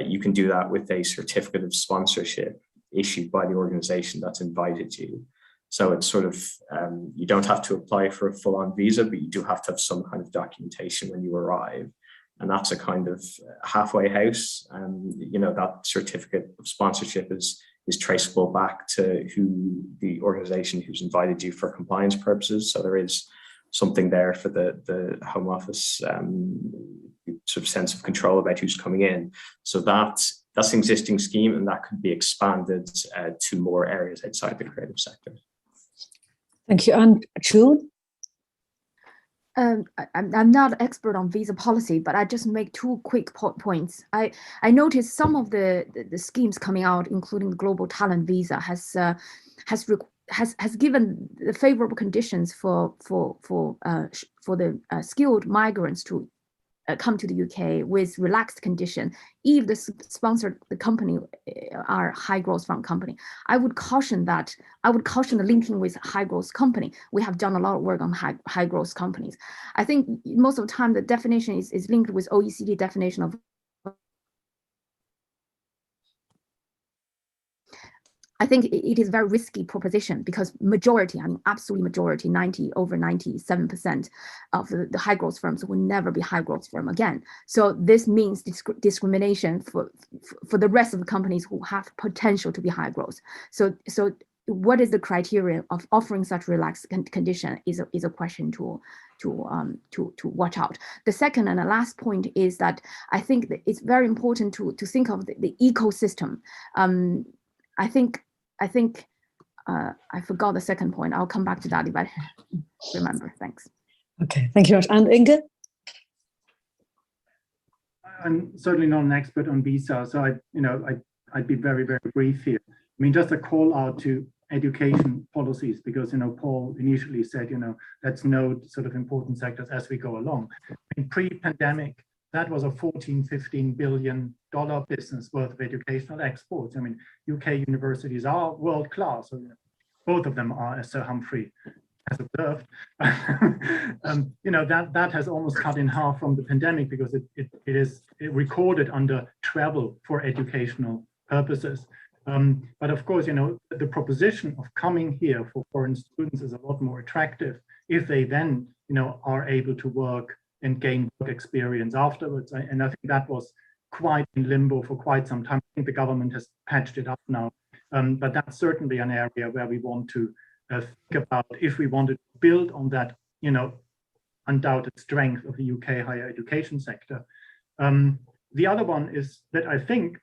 you can do that with a certificate of sponsorship issued by the organization that's invited you. So it's sort of, you don't have to apply for a full-on visa, but you do have to have some kind of documentation when you arrive. And that's a kind of halfway house. That certificate of sponsorship is traceable back to who the organization who's invited you for compliance purposes. So there is something there for the Home Office sort of sense of control about who's coming in. So that's an existing scheme, and that could be expanded to more areas outside the creative sector. Thank you. And June? I'm not an expert on visa policy, but I just make two quick points. I noticed some of the schemes coming out, including the global talent visa, has given the favorable conditions for the skilled migrants to come to the UK with relaxed condition if the sponsored the company are high growth fund company. I would caution the linking with high growth company. We have done a lot of work on high growth companies. I think most of the time the definition is linked with OECD definition of. I think it is a very risky proposition, because majority, I mean, absolute majority, over 97% of the high growth firms will never be high growth firm again. So this means discrimination for the rest of the companies who have potential to be high growth. So what is the criteria of offering such relaxed condition is a question to watch out. The second and the last point is that I think that it's very important to think of the ecosystem. I think I forgot the second point. I'll come back to that if I remember. Thanks. Okay, thank you very much. And Inge? I'm certainly not an expert on visa, so I'd be very, very brief here. I mean, just a call out to education policies, because Paul initially said let's note sort of important sectors as we go along. In pre-pandemic, that was a $14-15 billion business worth of educational exports. I mean, UK universities are world class. So, both of them are, as Sir Humphrey has observed. That has almost cut in half from the pandemic because it is recorded under travel for educational purposes. But of course, the proposition of coming here for foreign students is a lot more attractive if they then, are able to work and gain work experience afterwards. And I think that was quite in limbo for quite some time. I think the government has patched it up now. But that's certainly an area where we want to think about if we wanted to build on that, undoubted strength of the UK higher education sector. The other one is that I think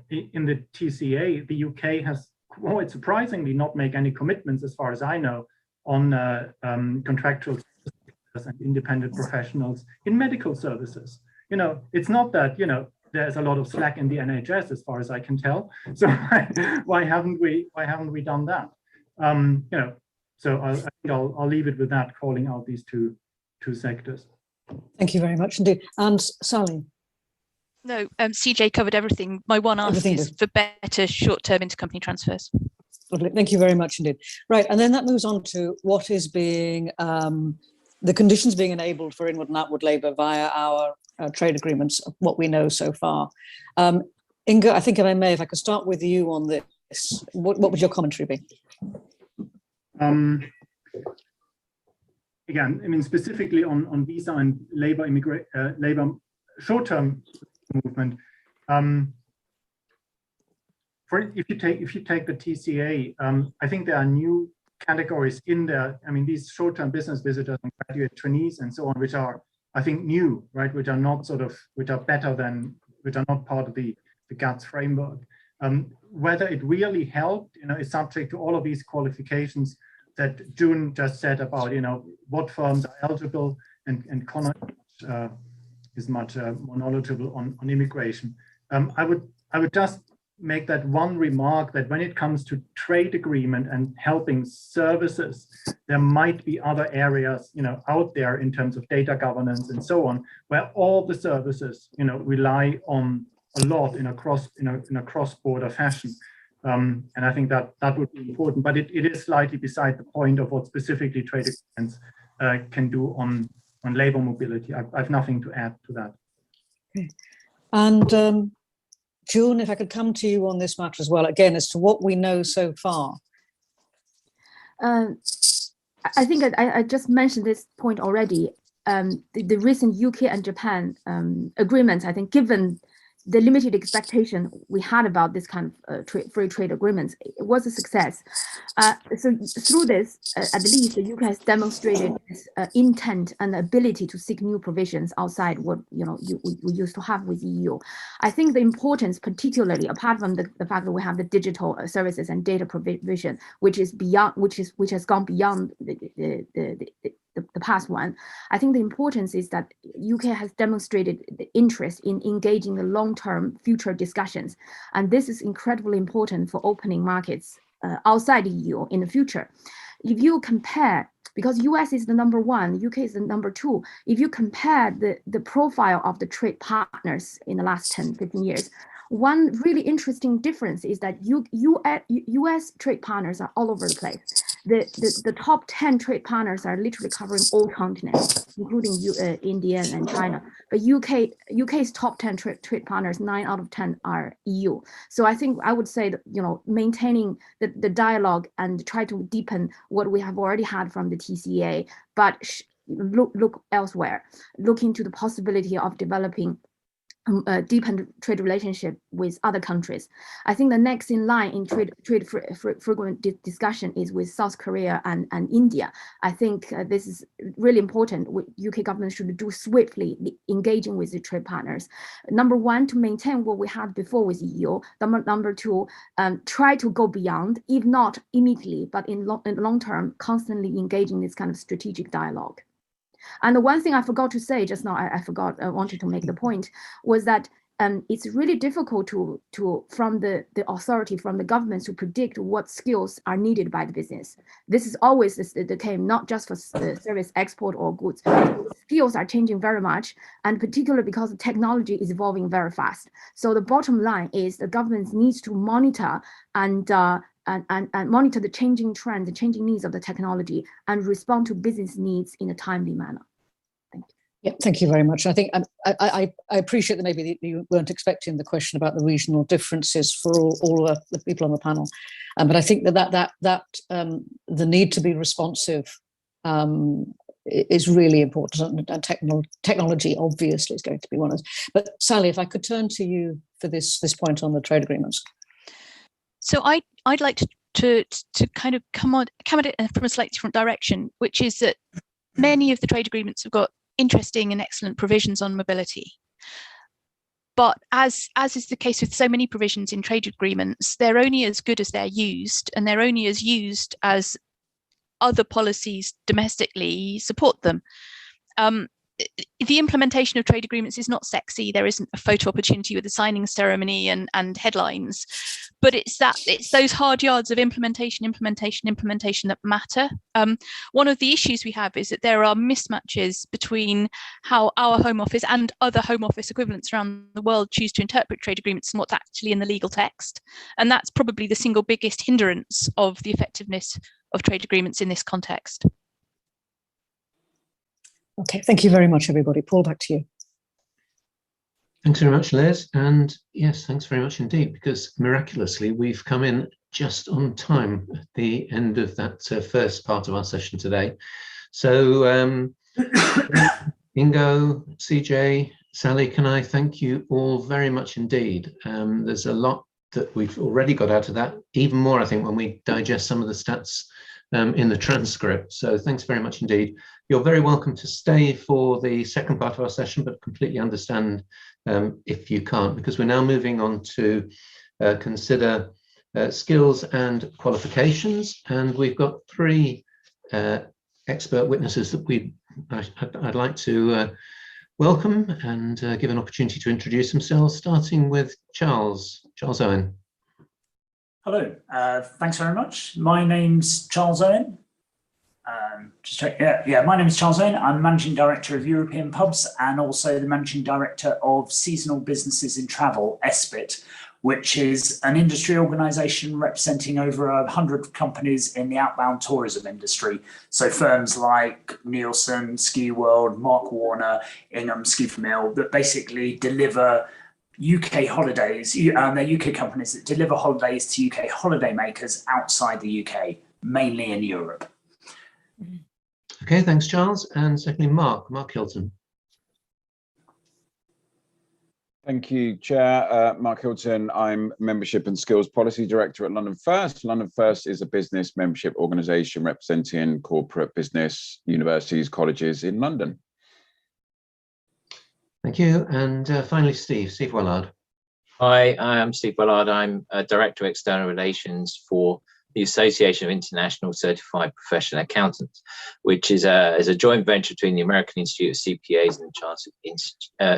in the TCA, the UK has quite surprisingly not make any commitments, as far as I know, on contractual and independent professionals in medical services. It's not that, there's a lot of slack in the NHS, as far as I can tell. So why haven't we done that? So I think I'll leave it with that, calling out these two sectors. Thank you very much indeed. And Sally? No, CJ covered everything. My one ask is for better short-term intercompany transfers. Lovely. Thank you very much indeed. Right, and then that moves on to what is being, the conditions being enabled for inward and outward labour via our trade agreements, what we know so far. Inga, I think if I could start with you on this, what would your commentary be? Again, I mean, specifically on visa and labor short-term movement. If you take the TCA, I think there are new categories in there. I mean, these short-term business visitors and graduate trainees and so on, which are, I think, new, right? Which are not which are better than, which are not part of the GATS framework. Whether it really helped, is subject to all of these qualifications that June just said about, what firms are eligible, and Connor is much more knowledgeable on immigration. I would just make that one remark that when it comes to trade agreement and helping services, there might be other areas, out there in terms of data governance and so on, where all the services, rely on a lot in a cross-border fashion. And I think that would be important, but it is slightly beside the point of what specifically trade agreements can do on labor mobility. I've nothing to add to that. Okay. And June, if I could come to you on this matter as well, again, as to what we know so far. I think I just mentioned this point already. The recent UK and Japan agreements, I think, given the limited expectation we had about this kind of free trade agreements, it was a success. So through this, at least the UK has demonstrated its intent and ability to seek new provisions outside what we used to have with EU. I think the importance, particularly apart from the fact that we have the digital services and data provision, which has gone beyond the past one. I think the importance is that UK has demonstrated the interest in engaging the long-term future discussions. And this is incredibly important for opening markets outside the EU in the future. If you compare, because US is the number one, UK is the number two, if you compare the profile of the trade partners in the last 10, 15 years, one really interesting difference is that US trade partners are all over the place. The top 10 trade partners are literally covering all continents, including India and China. But UK's top 10 trade partners, 9 out of 10 are EU. So I think I would say that, maintaining the dialogue and try to deepen what we have already had from the TCA, but look elsewhere, look into the possibility of developing deepened trade relationship with other countries. I think the next in line in trade frequent discussion is with South Korea and India. I think this is really important. UK government should do swiftly engaging with the trade partners. Number one, to maintain what we had before with EU. Number two, try to go beyond, if not immediately, but in long term, constantly engaging this kind of strategic dialogue. And the one thing I forgot to say just now, I wanted to make the point, was that it's really difficult to from the authority, from the government, to predict what skills are needed by the business. This is always the case, not just for service export or goods. Skills are changing very much, and particularly because the technology is evolving very fast. So the bottom line is the government needs to monitor and monitor the changing trends, the changing needs of the technology, and respond to business needs in a timely manner. Thank you. Yeah, thank you very much. I think I appreciate that maybe you weren't expecting the question about the regional differences for all the people on the panel, but I think that the need to be responsive is really important, and technology obviously is going to be one of those. But Sally, if I could turn to you for this point on the trade agreements. So I'd like to kind of come at it from a slightly different direction, which is that many of the trade agreements have got interesting and excellent provisions on mobility. But as is the case with so many provisions in trade agreements, they're only as good as they're used, and they're only as used as other policies domestically support them. The implementation of trade agreements is not sexy. There isn't a photo opportunity with a signing ceremony and headlines, but it's those hard yards of implementation that matter. One of the issues we have is that there are mismatches between how our Home Office and other Home Office equivalents around the world choose to interpret trade agreements and what's actually in the legal text. And that's probably the single biggest hindrance of the effectiveness of trade agreements in this context. Okay, thank you very much, everybody. Paul, back to you. Thanks very much, Liz. And yes, thanks very much indeed, because miraculously we've come in just on time at the end of that first part of our session today. So Ingo, CJ, Sally, can I thank you all very much indeed. There's a lot that we've already got out of that, even more, I think, when we digest some of the stats in the transcript. So thanks very much indeed. You're very welcome to stay for the second part of our session, but completely understand if you can't, because we're now moving on to consider skills and qualifications. And we've got three expert witnesses that I'd like to welcome and give an opportunity to introduce themselves, starting with Charles Owen. Hello, thanks very much. My name's Charles Owen. My name is Charles Owen. I'm Managing Director of European Pubs and also the Managing Director of Seasonal Businesses in Travel, ESPIT, which is an industry organisation representing over 100 companies in the outbound tourism industry. So firms like Nielsen, Ski World, Mark Warner, Ingham, Ski for Mill, that basically deliver UK holidays. They're UK companies that deliver holidays to UK holidaymakers outside the UK, mainly in Europe. Okay, thanks, Charles. And secondly, Mark Hilton. Thank you, Chair. Mark Hilton. I'm Membership and Skills Policy Director at London First. London First is a business membership organisation representing corporate business, universities, colleges in London. Thank you. And finally, Steve Wellard. Hi, I'm Steve Wellard. I'm Director of External Relations for the Association of International Certified Professional Accountants, which is a joint venture between the American Institute of CPAs and the Chartered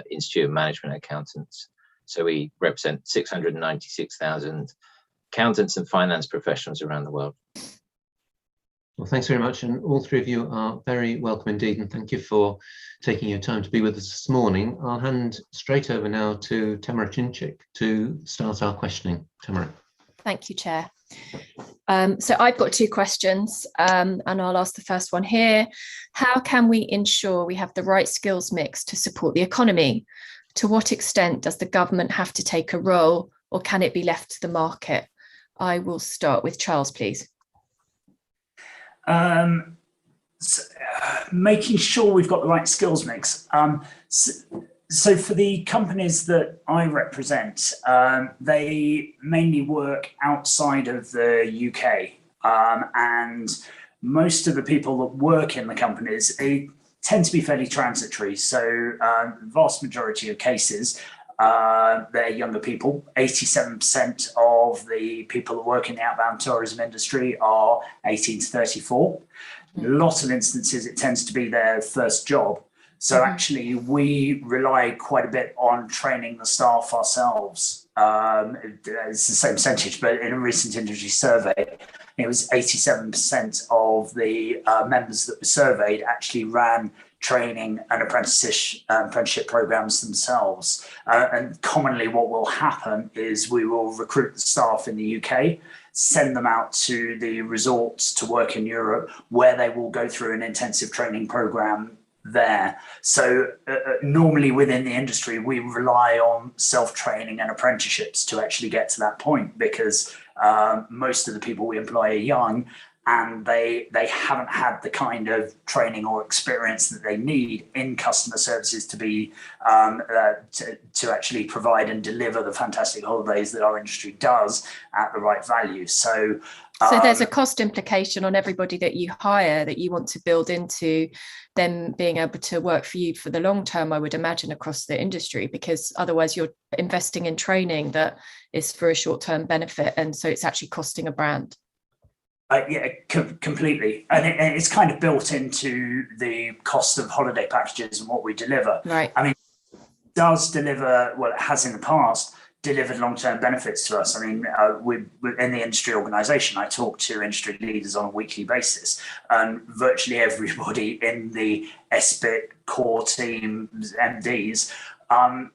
Institute of Management Accountants. So we represent 696,000 accountants and finance professionals around the world. Well, thanks very much. And all three of you are very welcome indeed. And thank you for taking your time to be with us this morning. I'll hand straight over now to Tamara Chinchik to start our questioning. Tamara. Thank you, Chair. So I've got two questions and I'll ask the first one here. How can we ensure we have the right skills mix to support the economy? To what extent does the government have to take a role, or can it be left to the market? I will start with Charles, please. Making sure we've got the right skills mix. So for the companies that I represent, they mainly work outside of the UK, and most of the people that work in the companies tend to be fairly transitory. So vast majority of cases, they're younger people. 87% of the people that work in the outbound tourism industry are 18 to 34. A lot of instances, it tends to be their first job. So actually, we rely quite a bit on training the staff ourselves. It's the same percentage, but in a recent industry survey, it was 87% of the members that were surveyed actually ran training and apprenticeship programs themselves. And commonly what will happen is we will recruit the staff in the UK, send them out to the resorts to work in Europe, where they will go through an intensive training program there. So normally within the industry, we rely on self-training and apprenticeships to actually get to that point, because most of the people we employ are young, and they haven't had the kind of training or experience that they need in customer services to be to actually provide and deliver the fantastic holidays that our industry does at the right value. So there's a cost implication on everybody that you hire that you want to build into them being able to work for you for the long term, I would imagine, across the industry, because otherwise you're investing in training that is for a short-term benefit, and so it's actually costing a brand. Yeah, completely. And it's kind of built into the cost of holiday packages and what we deliver. Right. I mean, it does deliver, well, it has in the past, delivered long-term benefits to us. I mean, in the industry organisation, I talk to industry leaders on a weekly basis, and virtually everybody in the SBIT core teams, MDs,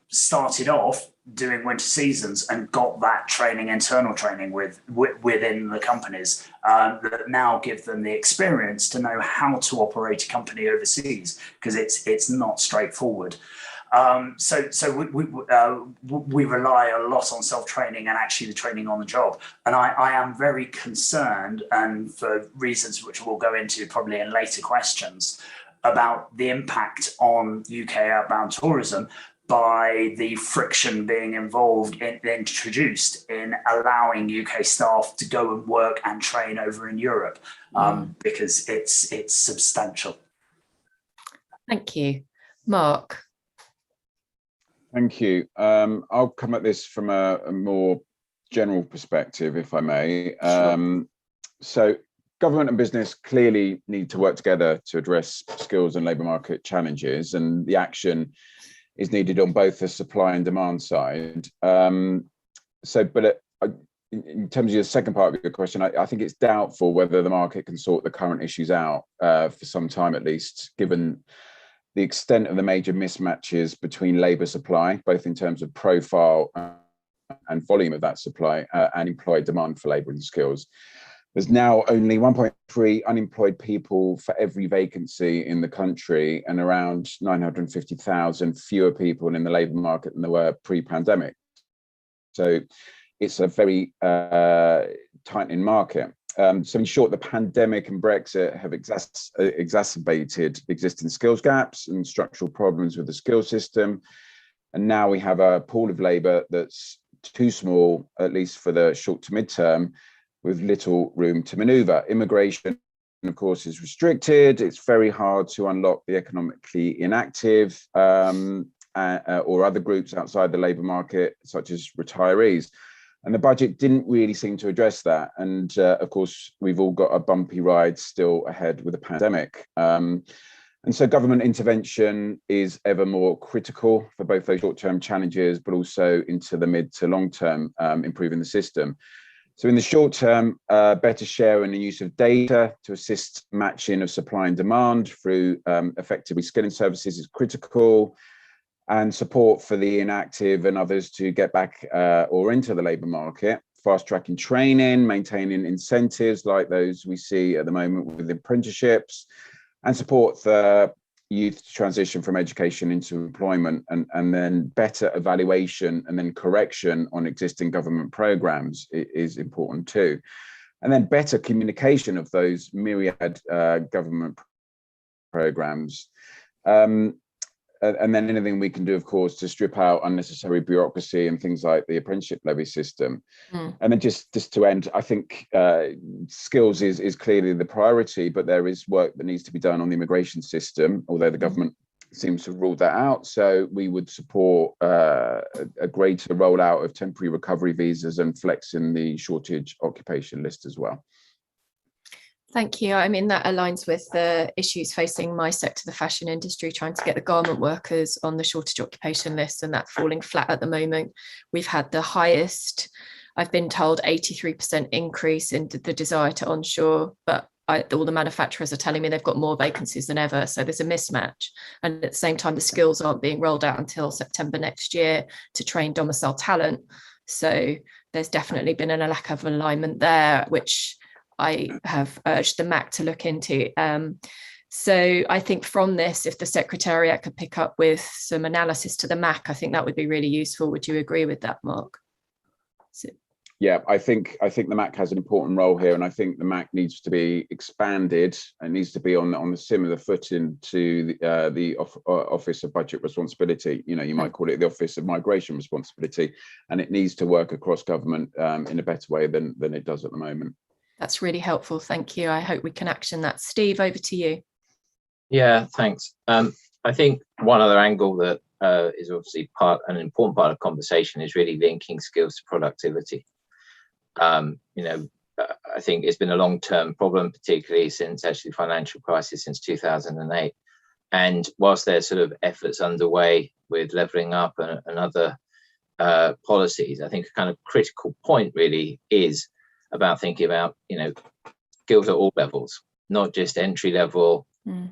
started off doing winter seasons and got that training, internal training within the companies that now give them the experience to know how to operate a company overseas, because it's not straightforward. So we rely a lot on self-training and actually the training on the job. And I am very concerned, and for reasons which we'll go into probably in later questions, about the impact on UK outbound tourism by the friction being introduced in allowing UK staff to go and work and train over in Europe, because it's substantial. Thank you. Mark. Thank you. I'll come at this from a more general perspective, if I may. Sure. So government and business clearly need to work together to address skills and labour market challenges, and the action is needed on both the supply and demand side. In terms of your second part of your question, I think it's doubtful whether the market can sort the current issues out for some time at least, given the extent of the major mismatches between labour supply, both in terms of profile and volume of that supply, and employed demand for labour and skills. There's now only 1.3 unemployed people for every vacancy in the country, and around 950,000 fewer people in the labour market than there were pre-pandemic. So it's a very tightening market. So in short, the pandemic and Brexit have exacerbated existing skills gaps and structural problems with the skills system. And now we have a pool of labour that's too small, at least for the short to mid-term, with little room to manoeuvre. Immigration, of course, is restricted. It's very hard to unlock the economically inactive or other groups outside the labour market, such as retirees. And the budget didn't really seem to address that. And of course, we've all got a bumpy ride still ahead with the pandemic. And so government intervention is ever more critical for both those short-term challenges, but also into the mid to long-term, improving the system. So in the short term, better sharing and use of data to assist matching of supply and demand through effective reskilling services is critical, and support for the inactive and others to get back or into the labour market, fast-tracking training, maintaining incentives like those we see at the moment with apprenticeships, and support the youth to transition from education into employment, and then better evaluation and then correction on existing government programmes is important too. And then better communication of those myriad government programmes. And then anything we can do, of course, to strip out unnecessary bureaucracy and things like the apprenticeship levy system. And then just to end, I think skills is clearly the priority, but there is work that needs to be done on the immigration system, although the government seems to have ruled that out. So we would support a greater rollout of temporary recovery visas and flexing the shortage occupation list as well. Thank you. I mean, that aligns with the issues facing my sector, the fashion industry, trying to get the garment workers on the shortage occupation list, and that falling flat at the moment. We've had the highest, I've been told, 83% increase in the desire to onshore, but all the manufacturers are telling me they've got more vacancies than ever. So there's a mismatch. And at the same time, the skills aren't being rolled out until September next year to train domicile talent. So there's definitely been a lack of alignment there, which I have urged the MAC to look into. So I think from this, if the Secretariat could pick up with some analysis to the MAC, I think that would be really useful. Would you agree with that, Mark? Yeah, I think the MAC has an important role here, and I think the MAC needs to be expanded. It needs to be on the similar footing to the Office of Budget Responsibility. You know, you might call it the Office of Migration Responsibility, and it needs to work across government in a better way than it does at the moment. That's really helpful. Thank you. I hope we can action that. Steve, over to you. Yeah, thanks. I think one other angle that is obviously an important part of conversation is really linking skills to productivity. You know, I think it's been a long-term problem, particularly since actually the financial crisis since 2008. And whilst there's sort of efforts underway with levelling up and other policies, I think a kind of critical point really is about thinking about, you know, skills at all levels, not just entry level,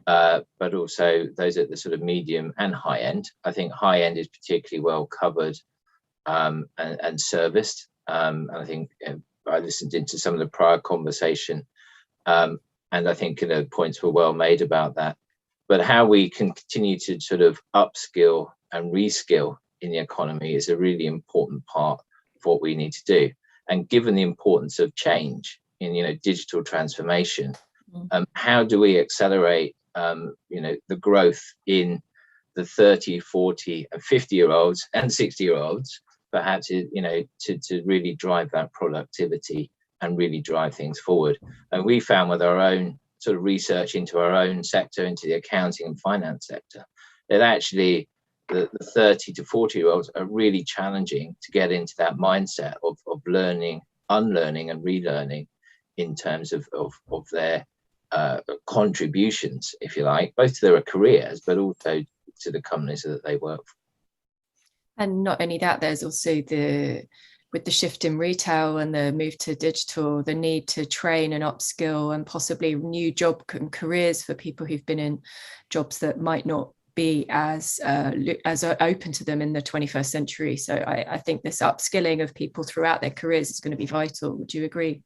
but also those at the sort of medium and high end. I think high end is particularly well covered and serviced. And I think I listened into some of the prior conversation, and I think points were well made about that. But how we can continue to sort of upskill and reskill in the economy is a really important part of what we need to do. And given the importance of change in digital transformation, how do we accelerate the growth in the 30, 40, and 50-year-olds and 60-year-olds? Perhaps to really drive that productivity and really drive things forward. And we found with our own sort of research into our own sector, into the accounting and finance sector, that actually the 30 to 40-year-olds are really challenging to get into that mindset of learning, unlearning and relearning in terms of their contributions, if you like, both to their careers, but also to the companies that they work for. And not only that, there's also with the shift in retail and the move to digital, the need to train and upskill and possibly new job and careers for people who've been in jobs that might not be as open to them in the 21st century. So I think this upskilling of people throughout their careers is going to be vital. Would you agree?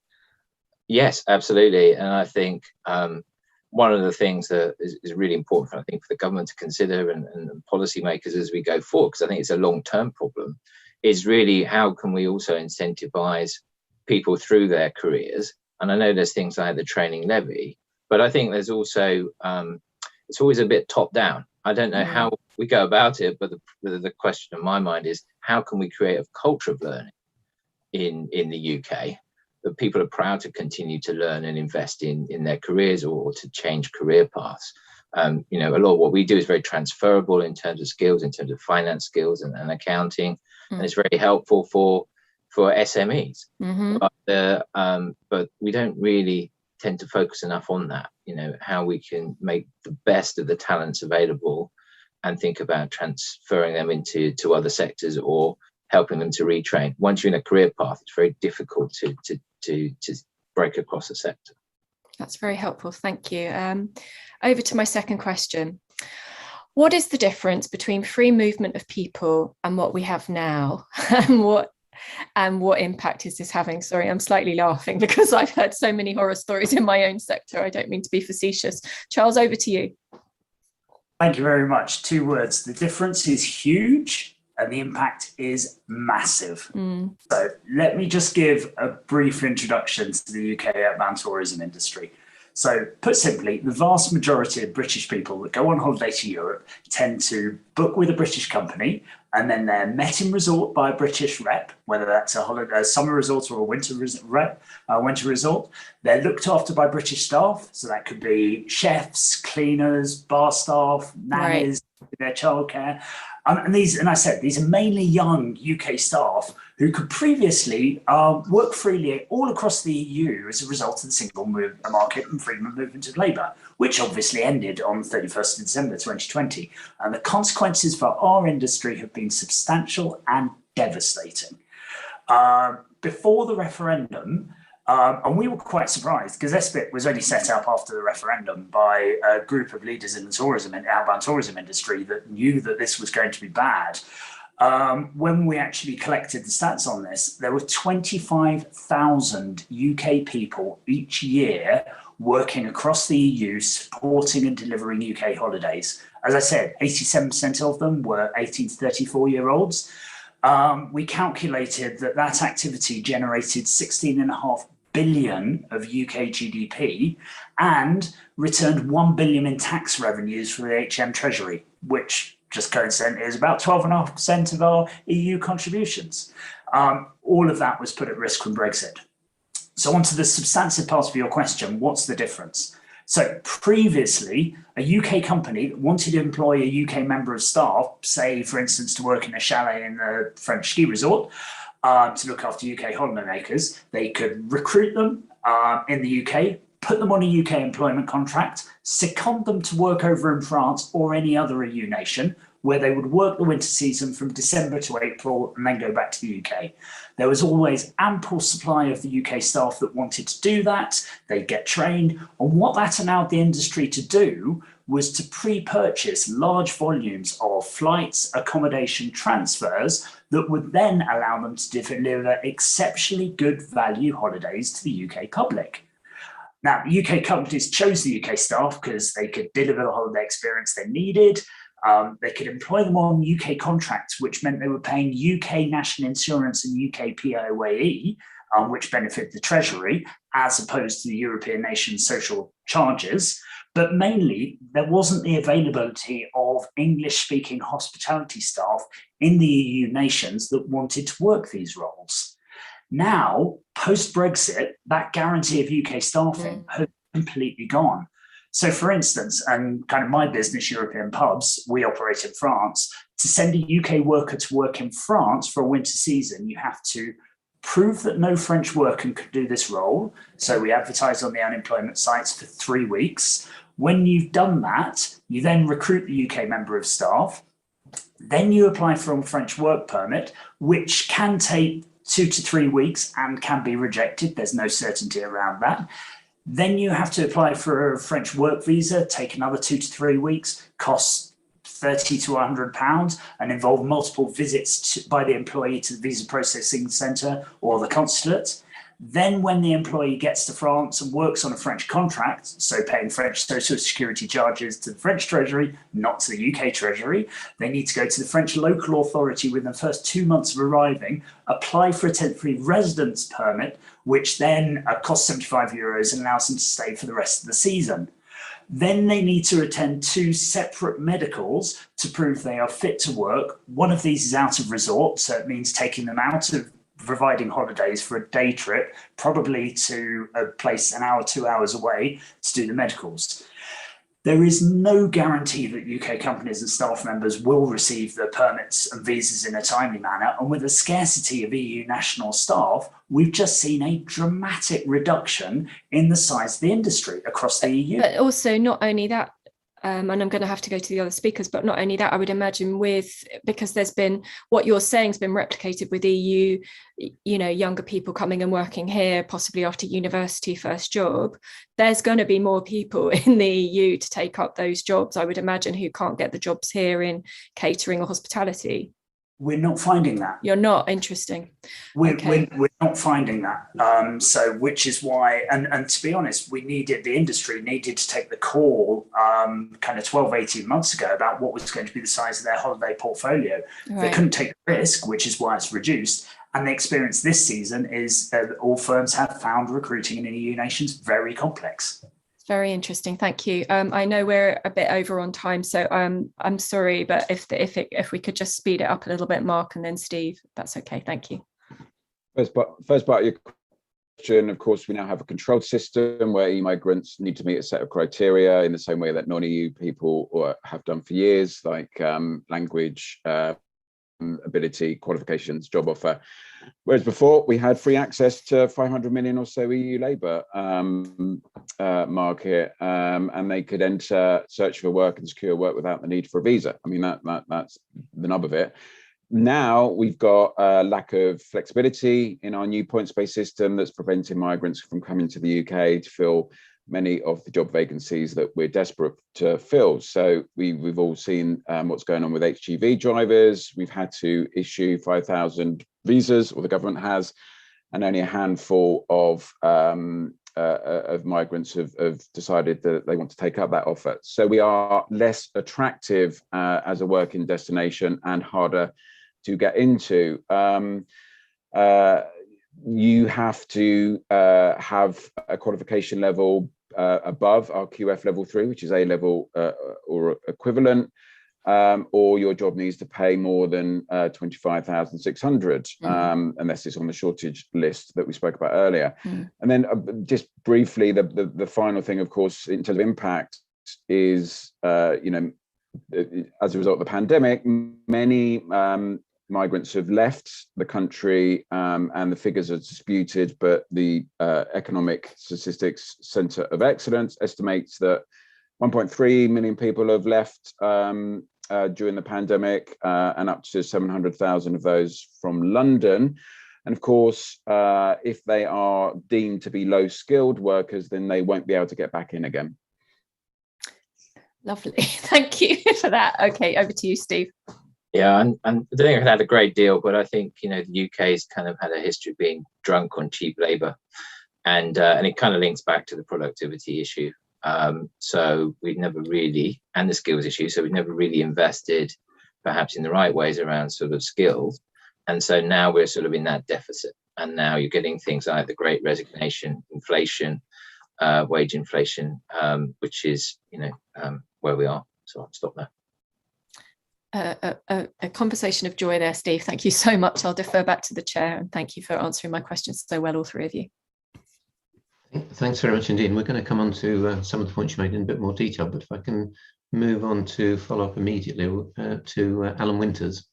Yes, absolutely. And I think one of the things that is really important, I think, for the government to consider and policymakers as we go forward, because I think it's a long-term problem, is really how can we also incentivize people through their careers? And I know there's things like the training levy, but I think there's also, it's always a bit top-down. I don't know how we go about it, but the question in my mind is, how can we create a culture of learning in the UK? That people are proud to continue to learn and invest in their careers or to change career paths. A lot of what we do is very transferable in terms of skills, in terms of finance skills and accounting, and it's very helpful for SMEs. But we don't really tend to focus enough on that. How we can make the best of the talents available and think about transferring them into other sectors or helping them to retrain. Once you're in a career path, it's very difficult to break across a sector. That's very helpful. Thank you. Over to my second question. What is the difference between free movement of people and what we have now? And what impact is this having? Sorry, I'm slightly laughing because I've heard so many horror stories in my own sector. I don't mean to be facetious. Charles, over to you. Thank you very much. 2 words. The difference is huge and the impact is massive. So let me just give a brief introduction to the UK outbound tourism industry. So put simply, the vast majority of British people that go on holiday to Europe tend to book with a British company, and then they're met in resort by a British rep, whether that's a summer resort or a winter resort. They're looked after by British staff. So that could be chefs, cleaners, bar staff, nannies, with their childcare. And I said, these are mainly young UK staff who could previously work freely all across the EU as a result of the single market and freedom of movement of labour, which obviously ended on 31st of December 2020. And the consequences for our industry have been substantial and devastating. Before the referendum, and we were quite surprised because SBIT was only set up after the referendum by a group of leaders in the tourism and outbound tourism industry that knew that this was going to be bad. When we actually collected the stats on this, there were 25,000 UK people each year working across the EU, supporting and delivering UK holidays. As I said, 87% of them were 18 to 34-year-olds. We calculated that activity generated 16.5 billion of UK GDP and returned 1 billion in tax revenues for the HM Treasury, which just coincidentally is about 12.5% of our EU contributions. All of that was put at risk from Brexit. So on to the substantive part of your question, what's the difference? So previously, a UK company that wanted to employ a UK member of staff, say, for instance, to work in a chalet in the French ski resort, to look after UK holidaymakers, they could recruit them in the UK, put them on a UK employment contract, second them to work over in France or any other EU nation, where they would work the winter season from December to April and then go back to the UK. There was always ample supply of the UK staff that wanted to do that. They'd get trained. And what that allowed the industry to do was to pre-purchase large volumes of flights, accommodation, transfers that would then allow them to deliver exceptionally good value holidays to the UK public. Now, UK companies chose the UK staff because they could deliver the holiday experience they needed. They could employ them on UK contracts, which meant they were paying UK national insurance and UK PAYE, which benefited the Treasury, as opposed to the European nation's social charges. But mainly, there wasn't the availability of English-speaking hospitality staff in the EU nations that wanted to work these roles. Now, post-Brexit, that guarantee of UK staffing has completely gone. So for instance, and kind of my business, European Pubs, we operate in France. To send a UK worker to work in France for a winter season, you have to prove that no French worker could do this role. So we advertise on the unemployment sites for 3 weeks. When you've done that, you then recruit the UK member of staff. Then you apply for a French work permit, which can take 2 to 3 weeks and can be rejected. There's no certainty around that. Then you have to apply for a French work visa, take another 2 to 3 weeks, costs £30 to £100 and involve multiple visits by the employee to the visa processing centre or the consulate. Then when the employee gets to France and works on a French contract, so paying French social security charges to the French Treasury, not to the UK Treasury, they need to go to the French local authority within the first 2 months of arriving, apply for a temporary residence permit, which then costs €75 and allows them to stay for the rest of the season. Then they need to attend 2 separate medicals to prove they are fit to work. One of these is out of resort, so it means taking them out of providing holidays for a day trip, probably to a place an hour, 2 hours away to do the medicals. There is no guarantee that UK companies and staff members will receive the permits and visas in a timely manner. And with the scarcity of EU national staff, we've just seen a dramatic reduction in the size of the industry across the EU. But also not only that, and I'm going to have to go to the other speakers, but not only that, I would imagine because there's been, what you're saying has been replicated with EU, younger people coming and working here, possibly after university first job, there's going to be more people in the EU to take up those jobs, I would imagine, who can't get the jobs here in catering or hospitality. We're not finding that. You're not? Interesting. We're not finding that. So which is why, and to be honest, the industry needed to take the call kind of 12, 18 months ago about what was going to be the size of their holiday portfolio. Right. They couldn't take the risk, which is why it's reduced. And the experience this season is all firms have found recruiting in EU nations very complex. Very interesting. Thank you. I know we're a bit over on time, so I'm sorry, but if we could just speed it up a little bit, Mark, and then Steve, that's okay. Thank you. First part of your Of course, we now have a controlled system where e-migrants need to meet a set of criteria in the same way that non-EU people have done for years, like language, ability, qualifications, job offer. Whereas before we had free access to 500 million or so EU labour market, and they could enter, search for work and secure work without the need for a visa. I mean, that's the nub of it. Now we've got a lack of flexibility in our new points-based system that's preventing migrants from coming to the UK to fill many of the job vacancies that we're desperate to fill. So we've all seen what's going on with HGV drivers. We've had to issue 5,000 visas, or the government has, and only a handful of migrants have decided that they want to take up that offer. So we are less attractive as a working destination and harder to get into. You have to have a qualification level above our QF level 3, which is A level or equivalent, or your job needs to pay more than 25,600, unless it's on the shortage list that we spoke about earlier. And then just briefly, the final thing, of course, in terms of impact is, as a result of the pandemic, many migrants have left the country, and the figures are disputed, but the Economic Statistics Centre of Excellence estimates that 1.3 million people have left during the pandemic, and up to 700,000 of those from London. And of course, if they are deemed to be low-skilled workers, then they won't be able to get back in again. Lovely, thank you for that. Okay, over to you, Steve. Yeah, and I don't think I've had a great deal, but I think, the UK's kind of had a history of being drunk on cheap labour, and it kind of links back to the productivity issue. So we've never really, and the skills issue, so we've never really invested perhaps in the right ways around sort of skills. And so now we're sort of in that deficit. And now you're getting things like the Great Resignation, inflation, wage inflation, which is, where we are. So I'll stop there. A conversation of joy there, Steve. Thank you so much. I'll defer back to the chair, and thank you for answering my questions so well, all three of you. Thanks very much indeed. We're going to come on to some of the points you made in a bit more detail, but if I can move on to follow up immediately to Alan Winters.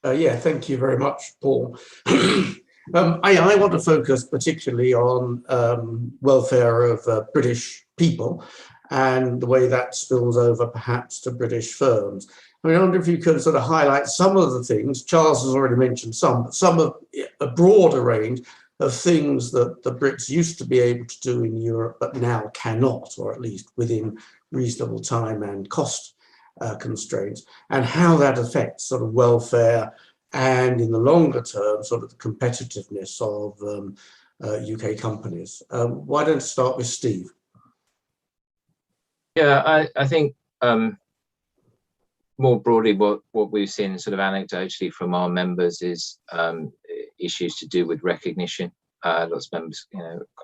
Yeah, thank you very much, Paul. I want to focus particularly on welfare of British people and the way that spills over perhaps to British firms. I wonder if you could sort of highlight some of the things. Charles has already mentioned some, but some of a broader range of things that the Brits used to be able to do in Europe, but now cannot, or at least within reasonable time and cost constraints, and how that affects sort of welfare and, in the longer term, sort of the competitiveness of UK companies. Why don't I start with Steve? Yeah, I think more broadly, what we've seen sort of anecdotally from our members is issues to do with recognition. Lots of members,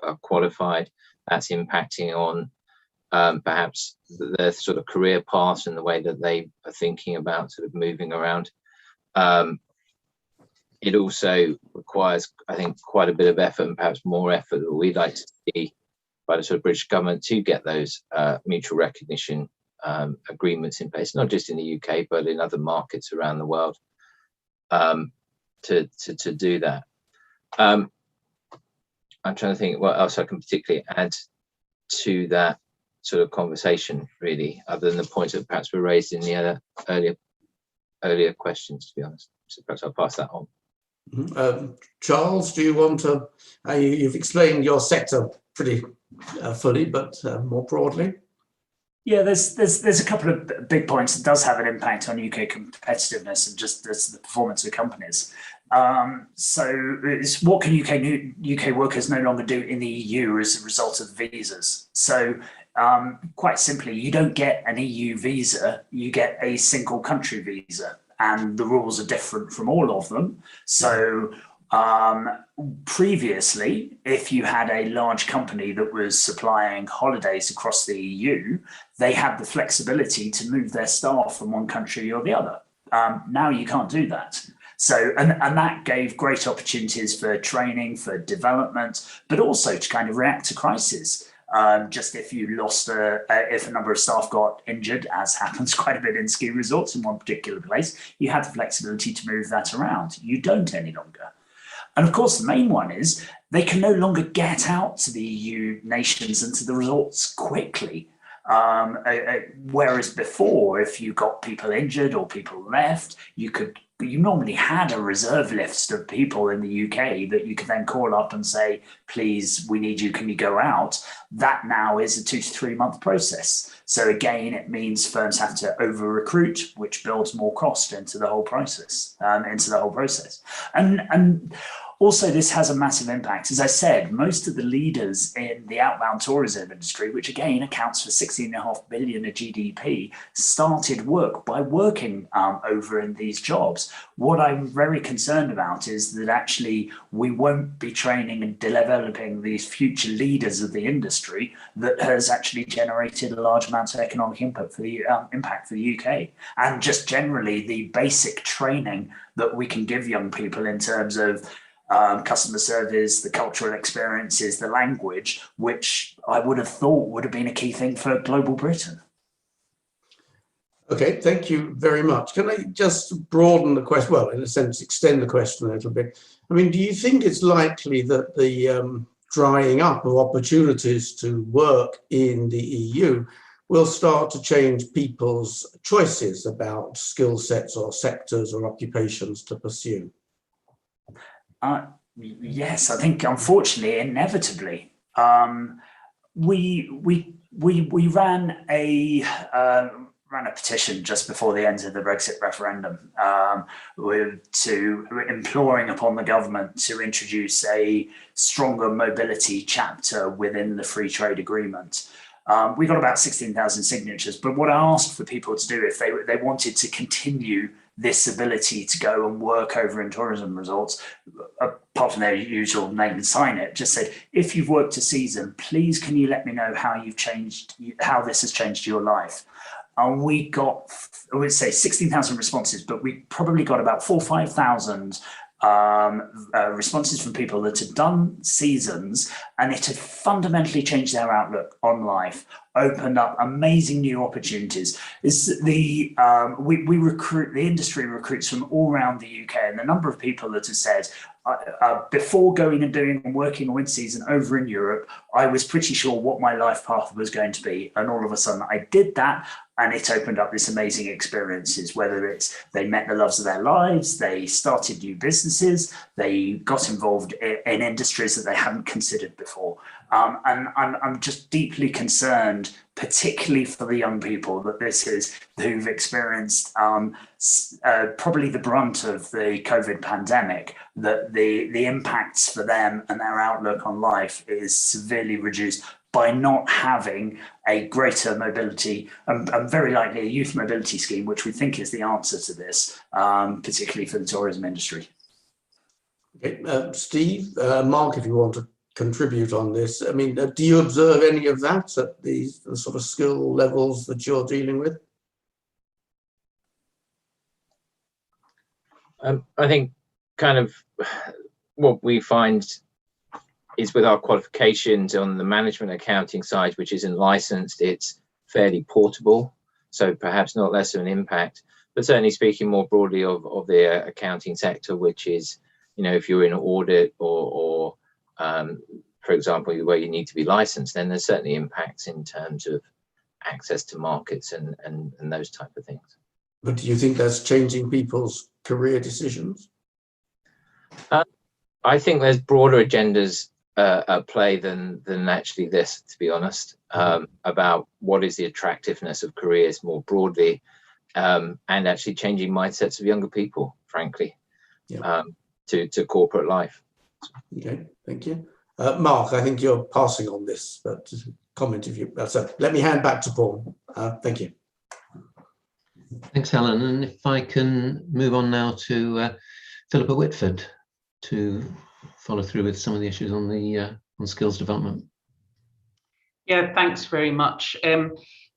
are qualified. That's impacting on perhaps their sort of career paths and the way that they are thinking about sort of moving around. It also requires, I think, quite a bit of effort, and perhaps more effort that we'd like to see by the sort of British government to get those mutual recognition agreements in place, not just in the UK, but in other markets around the world, to do that. I'm trying to think what else I can particularly add to that sort of conversation, really, other than the points that perhaps were raised in the earlier questions, to be honest. So perhaps I'll pass that on. Charles, do you want to, you've explained your sector pretty fully, but more broadly? Yeah, there's a couple of big points that does have an impact on UK competitiveness and just the performance of companies. So it's what can UK workers no longer do in the EU as a result of visas. So quite simply, you don't get an EU visa, you get a single country visa, and the rules are different from all of them. So previously, if you had a large company that was supplying holidays across the EU, they had the flexibility to move their staff from one country or the other. Now you can't do that. So, and that gave great opportunities for training, for development, but also to kind of react to crises. Just if you lost if a number of staff got injured, as happens quite a bit in ski resorts in one particular place, you had the flexibility to move that around. You don't any longer. And of course, the main one is they can no longer get out to the EU nations and to the resorts quickly. Whereas before, if you got people injured or people left, you normally had a reserve list of people in the UK that you could then call up and say, please, we need you, can you go out? That now is a 2 to 3 month process. So again, it means firms have to over recruit, which builds more cost into the whole process, And also, this has a massive impact. As I said, most of the leaders in the outbound tourism industry, which again accounts for 16.5 billion of GDP, started work by working over in these jobs. What I'm very concerned about is that actually we won't be training and developing these future leaders of the industry that has actually generated a large amount of economic input for the impact for the UK. And just generally the basic training that we can give young people in terms of customer service, the cultural experiences, the language, which I would have thought would have been a key thing for global Britain. Okay, thank you very much. Can I just broaden the question, well, in a sense, extend the question a little bit? I mean, do you think it's likely that the drying up of opportunities to work in the EU will start to change people's choices about skill sets or sectors or occupations to pursue? Yes, I think unfortunately, inevitably, we ran a petition just before the end of the Brexit referendum imploring upon the government to introduce a stronger mobility chapter within the free trade agreement. We got about 16,000 signatures, but what I asked for people to do if they wanted to continue this ability to go and work over in tourism resorts, apart from their usual name and sign it, just said, if you've worked a season, please can you let me know how this has changed your life? And we got, I would say 16,000 responses, but we probably got about 4,000 or 5,000 responses from people that had done seasons, and it had fundamentally changed their outlook on life, opened up amazing new opportunities. The industry recruits from all around the UK, and the number of people that have said, before going and doing and working a winter season over in Europe, I was pretty sure what my life path was going to be, and all of a sudden I did that, and it opened up this amazing experiences, whether it's they met the loves of their lives, they started new businesses, they got involved in industries that they hadn't considered before. And I'm just deeply concerned, particularly for the young people, that this is who've experienced probably the brunt of the COVID pandemic, that the impacts for them and their outlook on life is severely reduced by not having a greater mobility, and very likely a youth mobility scheme, which we think is the answer to this, particularly for the tourism industry. Okay, Steve, Mark, if you want to contribute on this, I mean, do you observe any of that at the sort of skill levels that you're dealing with? I think kind of what we find is with our qualifications on the management accounting side, which isn't licensed, it's fairly portable, so perhaps not less of an impact, but certainly speaking more broadly of the accounting sector, which is, you know, if you're in audit or for example, where you need to be licensed, then there's certainly impacts in terms of access to markets and those type of things. But do you think that's changing people's career decisions? I think there's broader agendas at play than actually this, to be honest, about what is the attractiveness of careers more broadly, and actually changing mindsets of younger people, frankly, yeah. To corporate life. Okay, thank you. Mark, I think you're passing on this, but just comment if you, so let me hand back to Paul. Thank you. Thanks, Helen. And if I can move on now to Philippa Whitford to follow through with some of the issues on the on skills development. Yeah, thanks very much.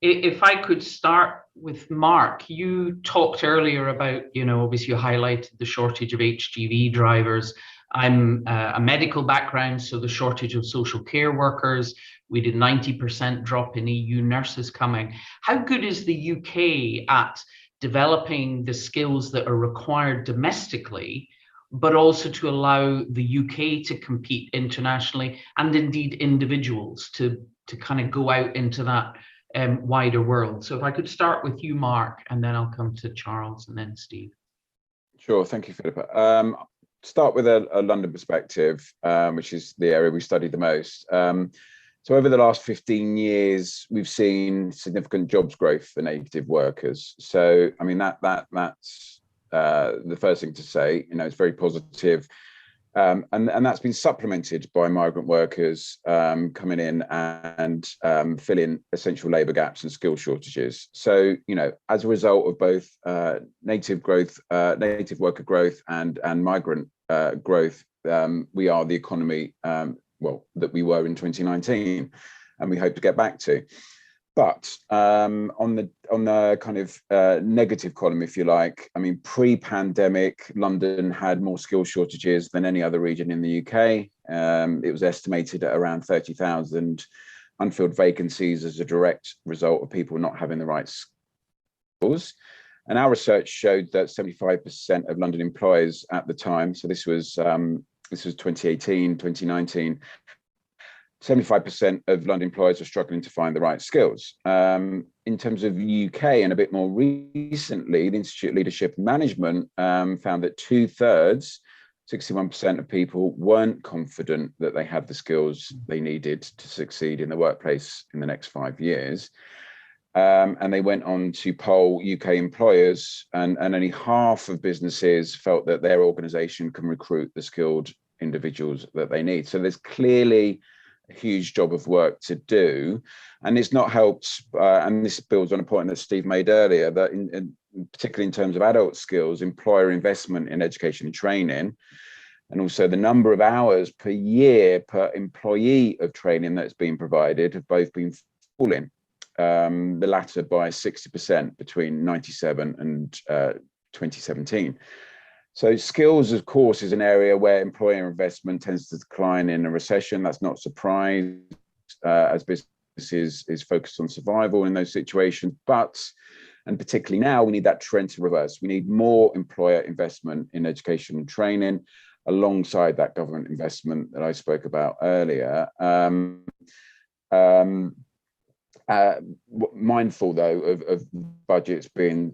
If I could start with Mark, you talked earlier about, obviously you highlighted the shortage of HGV drivers. I'm a medical background, so the shortage of social care workers. We did 90% drop in EU nurses coming. How good is the UK at developing the skills that are required domestically, but also to allow the UK to compete internationally, and indeed individuals to kind of go out into that wider world? So if I could start with you, Mark, and then I'll come to Charles and then Steve. Sure, thank you, Philippa. Start with a London perspective, which is the area we studied the most. So over the last 15 years, we've seen significant jobs growth for native workers. So, I mean, that's the first thing to say. It's very positive. And that's been supplemented by migrant workers coming in and filling essential labour gaps and skill shortages. So, as a result of both native worker growth and migrant growth, we are the economy that we were in 2019, and we hope to get back to. But on the kind of negative column, if you like, I mean, pre-pandemic, London had more skill shortages than any other region in the UK. It was estimated at around 30,000 unfilled vacancies as a direct result of people not having the right skills. And our research showed that 75% of London employers at the time, so this was 2018, 2019, 75% of London employers are struggling to find the right skills. In terms of UK, and a bit more recently, the Institute of Leadership and Management found that 2/3, 61% of people weren't confident that they had the skills they needed to succeed in the workplace in the next 5 years. And they went on to poll UK employers, and only half of businesses felt that their organisation can recruit the skilled individuals that they need. So there's clearly a huge job of work to do, and it's not helped. And this builds on a point that Steve made earlier, that particularly in terms of adult skills, employer investment in education and training, and also the number of hours per year per employee of training that's being provided have both been falling. The latter by 60% between 97 and 2017. So skills, of course, is an area where employer investment tends to decline in a recession. That's not a surprise, as businesses is focused on survival in those situations. But, and particularly now, we need that trend to reverse. We need more employer investment in education and training, alongside that government investment that I spoke about earlier. Mindful, though, of budgets being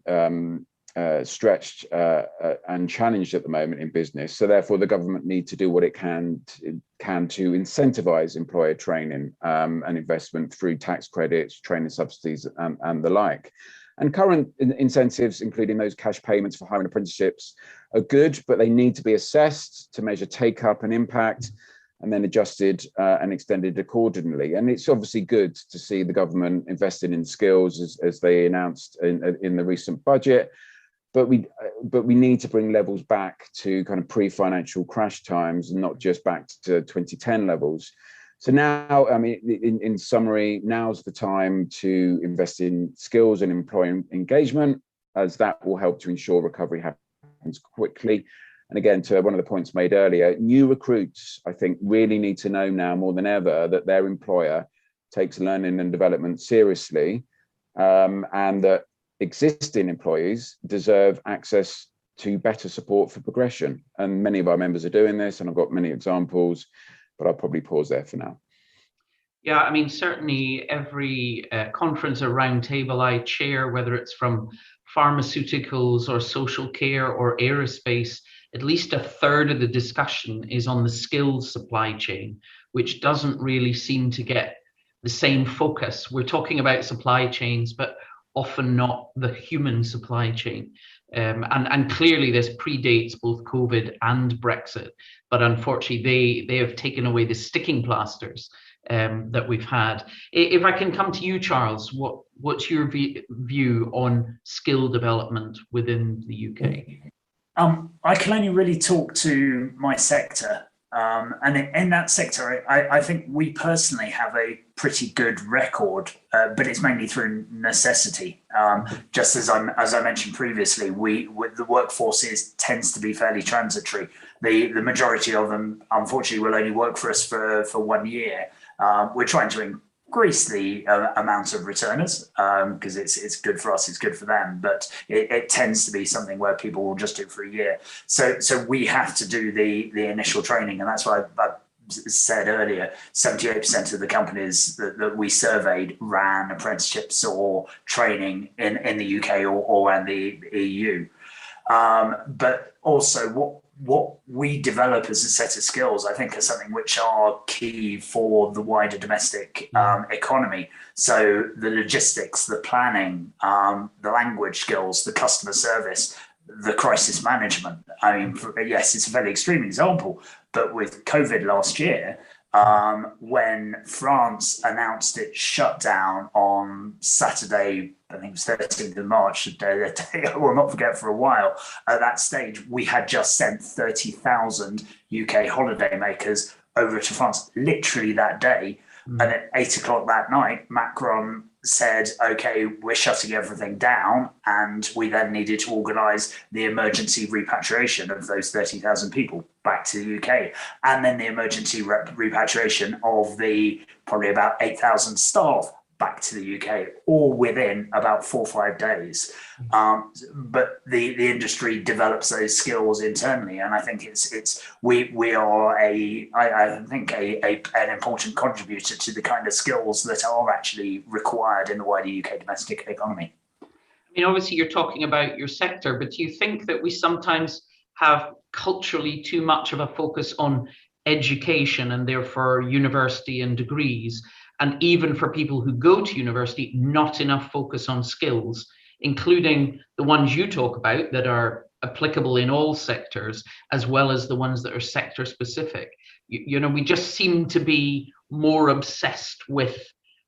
stretched and challenged at the moment in business. So therefore, the government need to do what it can to incentivise employer training and investment through tax credits, training subsidies, and the like. And current incentives, including those cash payments for hiring apprenticeships, are good, but they need to be assessed to measure take-up and impact, and then adjusted and extended accordingly. And it's obviously good to see the government investing in skills as they announced in the recent budget. But we need to bring levels back to kind of pre-financial crash times, and not just back to 2010 levels. So now, I mean, in summary, now's the time to invest in skills and employee engagement, as that will help to ensure recovery happens quickly. And again, to one of the points made earlier, new recruits, I think, really need to know now more than ever that their employer takes learning and development seriously, and that existing employees deserve access to better support for progression. And many of our members are doing this, and I've got many examples, but I'll probably pause there for now. Yeah, I mean, certainly every conference or roundtable I chair, whether it's from pharmaceuticals or social care or aerospace, at least a third of the discussion is on the skills supply chain, which doesn't really seem to get the same focus. We're talking about supply chains, but often not the human supply chain. And clearly this predates both COVID and Brexit, but unfortunately they have taken away the sticking plasters that we've had. If I can come to you, Charles, what's your view on skill development within the UK? I can only really talk to my sector. And in that sector, I think we personally have a pretty good record, but it's mainly through necessity. Just as I mentioned previously, the workforce tends to be fairly transitory. The majority of them, unfortunately, will only work for us for 1 year. We're trying to increase the amount of returners because it's good for us, it's good for them, but it tends to be something where people will just do it for a year. So we have to do the initial training, and that's why I said earlier, 78% of the companies that we surveyed ran apprenticeships or training in the UK or in the EU. But also what we develop as a set of skills, I think, are something which are key for the wider domestic economy. So the logistics, the planning, the language skills, the customer service, the crisis management. I mean, yes, it's a very extreme example, but with COVID last year, when France announced its shutdown on Saturday, I think it was 13th of March, the day I will not forget for a while. At that stage, we had just sent 30,000 UK holidaymakers over to France literally that day. And at 8 o'clock that night, Macron said, okay, we're shutting everything down. And we then needed to organise the emergency repatriation of those 30,000 people back to the UK. And then the emergency repatriation of the probably about 8,000 staff back to the UK, all within about 4 or 5 days. But the industry develops those skills internally, and I think we are an important contributor to the kind of skills that are actually required in the wider UK domestic economy. I mean, obviously you're talking about your sector, but do you think that we sometimes have culturally too much of a focus on education and therefore university and degrees? And even for people who go to university, not enough focus on skills, including the ones you talk about that are applicable in all sectors, as well as the ones that are sector specific. You know, we just seem to be more obsessed with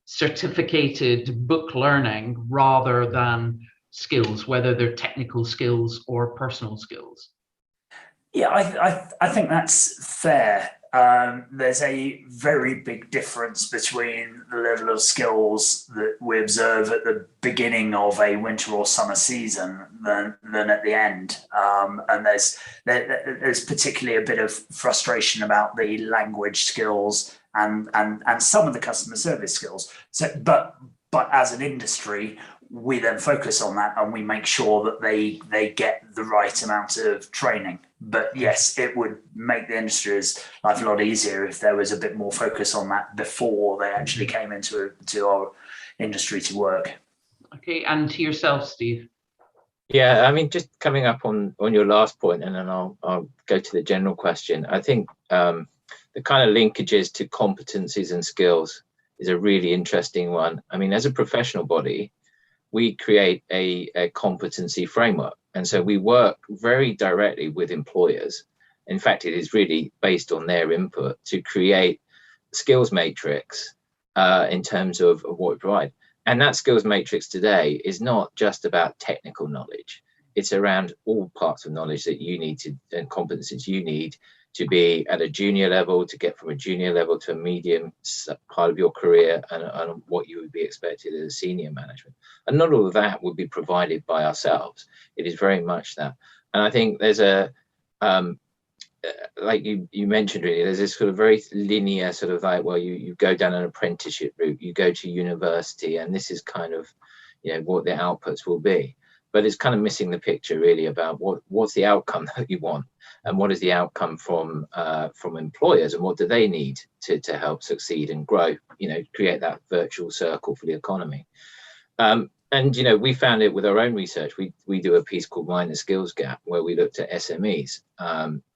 certificated book learning rather than skills, whether they're technical skills or personal skills. Yeah, I think that's fair. There's a very big difference between the level of skills that we observe at the beginning of a winter or summer season than at the end. And there's particularly a bit of frustration about the language skills and some of the customer service skills. So, but as an industry, we then focus on that and we make sure that they get the right amount of training. But yes, it would make the industry's life a lot easier if there was a bit more focus on that before they actually came into our industry to work. Okay, and to yourself, Steve. Yeah, I mean, just coming up on your last point, and then I'll go to the general question. I think the kind of linkages to competencies and skills is a really interesting one. I mean, as a professional body, we create a competency framework. And so we work very directly with employers. In fact, it is really based on their input to create skills matrix in terms of what we provide. And that skills matrix today is not just about technical knowledge. It's around all parts of knowledge that you need to, and competencies you need to be at a junior level, to get from a junior level to a medium part of your career, and what you would be expected as a senior management. And not all of that would be provided by ourselves. It is very much that. And I think there's a, like you mentioned, really, there's this sort of very linear sort of like, well, you go down an apprenticeship route, you go to university, and this is kind of, you know, what the outputs will be. But it's kind of missing the picture really about what's the outcome that you want, and what is the outcome from employers, and what do they need to help succeed and grow, you know, create that virtual circle for the economy. And, you know, we found it with our own research. We do a piece called Mind the Skills Gap, where we looked at SMEs.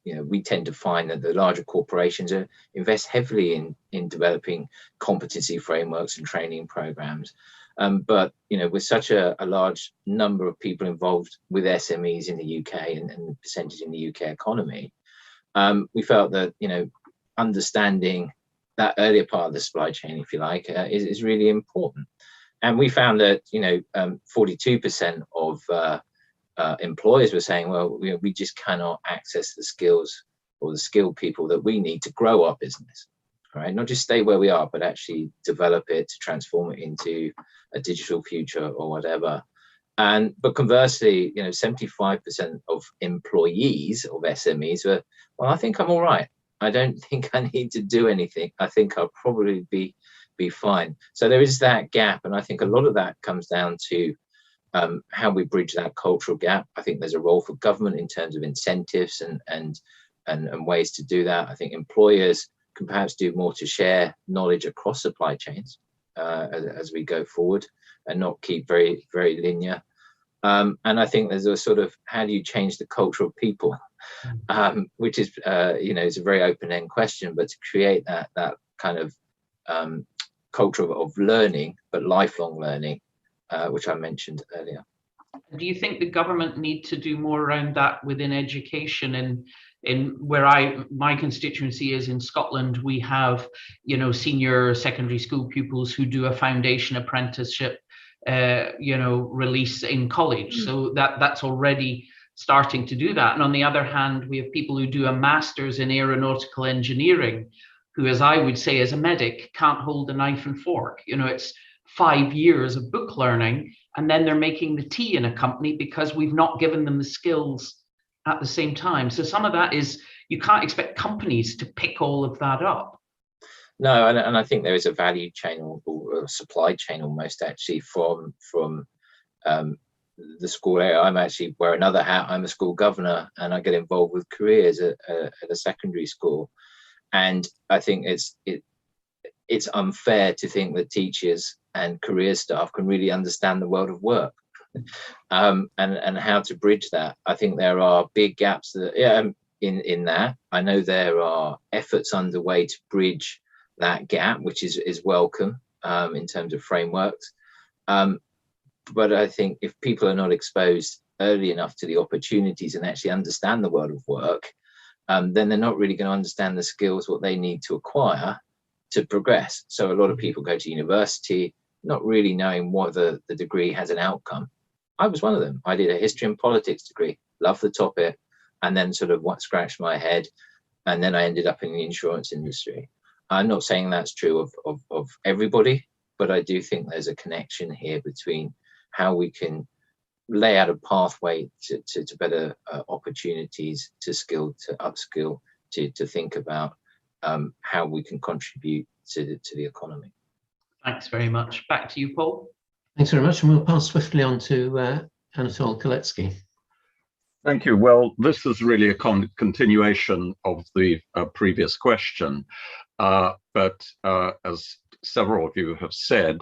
You know, we tend to find that the larger corporations invest heavily in developing competency frameworks and training programs. But, you know, with such a large number of people involved with SMEs in the UK and the percentage in the UK economy, we felt that, you know, understanding that earlier part of the supply chain, if you like, is really important. And we found that, you know, 42% of employers were saying, well, you know, we just cannot access the skills or the skilled people that we need to grow our business, right? Not just stay where we are, but actually develop it to transform it into a digital future or whatever. But conversely, 75% of employees of SMEs were, well, I think I'm all right. I don't think I need to do anything. I think I'll probably be fine. So there is that gap, and I think a lot of that comes down to how we bridge that cultural gap. I think there's a role for government in terms of incentives and ways to do that. I think employers can perhaps do more to share knowledge across supply chains as we go forward, and not keep very, very linear. And I think there's a sort of, how do you change the culture of people, which is, is a very open-end question, but to create that kind of culture of learning, but lifelong learning, which I mentioned earlier. Do you think the government need to do more around that within education? In where my constituency is in Scotland, we have, senior secondary school pupils who do a foundation apprenticeship, release in college. So that's already starting to do that. And on the other hand, we have people who do a master's in aeronautical engineering, who, as I would say, as a medic, can't hold a knife and fork. It's 5 years of book learning, and then they're making the tea in a company because we've not given them the skills at the same time. So some of that is, you can't expect companies to pick all of that up. No, and I think there is a value chain or a supply chain almost, actually, from the school area. I'm actually wear another hat. I'm a school governor, and I get involved with careers at a secondary school. And I think it's unfair to think that teachers and career staff can really understand the world of work and how to bridge that. I think there are big gaps in that. I know there are efforts underway to bridge that gap, which is welcome in terms of frameworks. But I think if people are not exposed early enough to the opportunities and actually understand the world of work, then they're not really going to understand the skills, what they need to acquire to progress. So a lot of people go to university not really knowing what the degree has an outcome. I was one of them. I did a history and politics degree, loved the topic, and then sort of scratched my head, and then I ended up in the insurance industry. I'm not saying that's true of everybody, but I do think there's a connection here between how we can lay out a pathway to better opportunities, to skill, to upskill, to think about how we can contribute to the economy. Thanks very much. Back to you, Paul. Thanks very much, and we'll pass swiftly on to Anatol Koletsky. Thank you. Well, this is really a continuation of the previous question, but as several of you have said,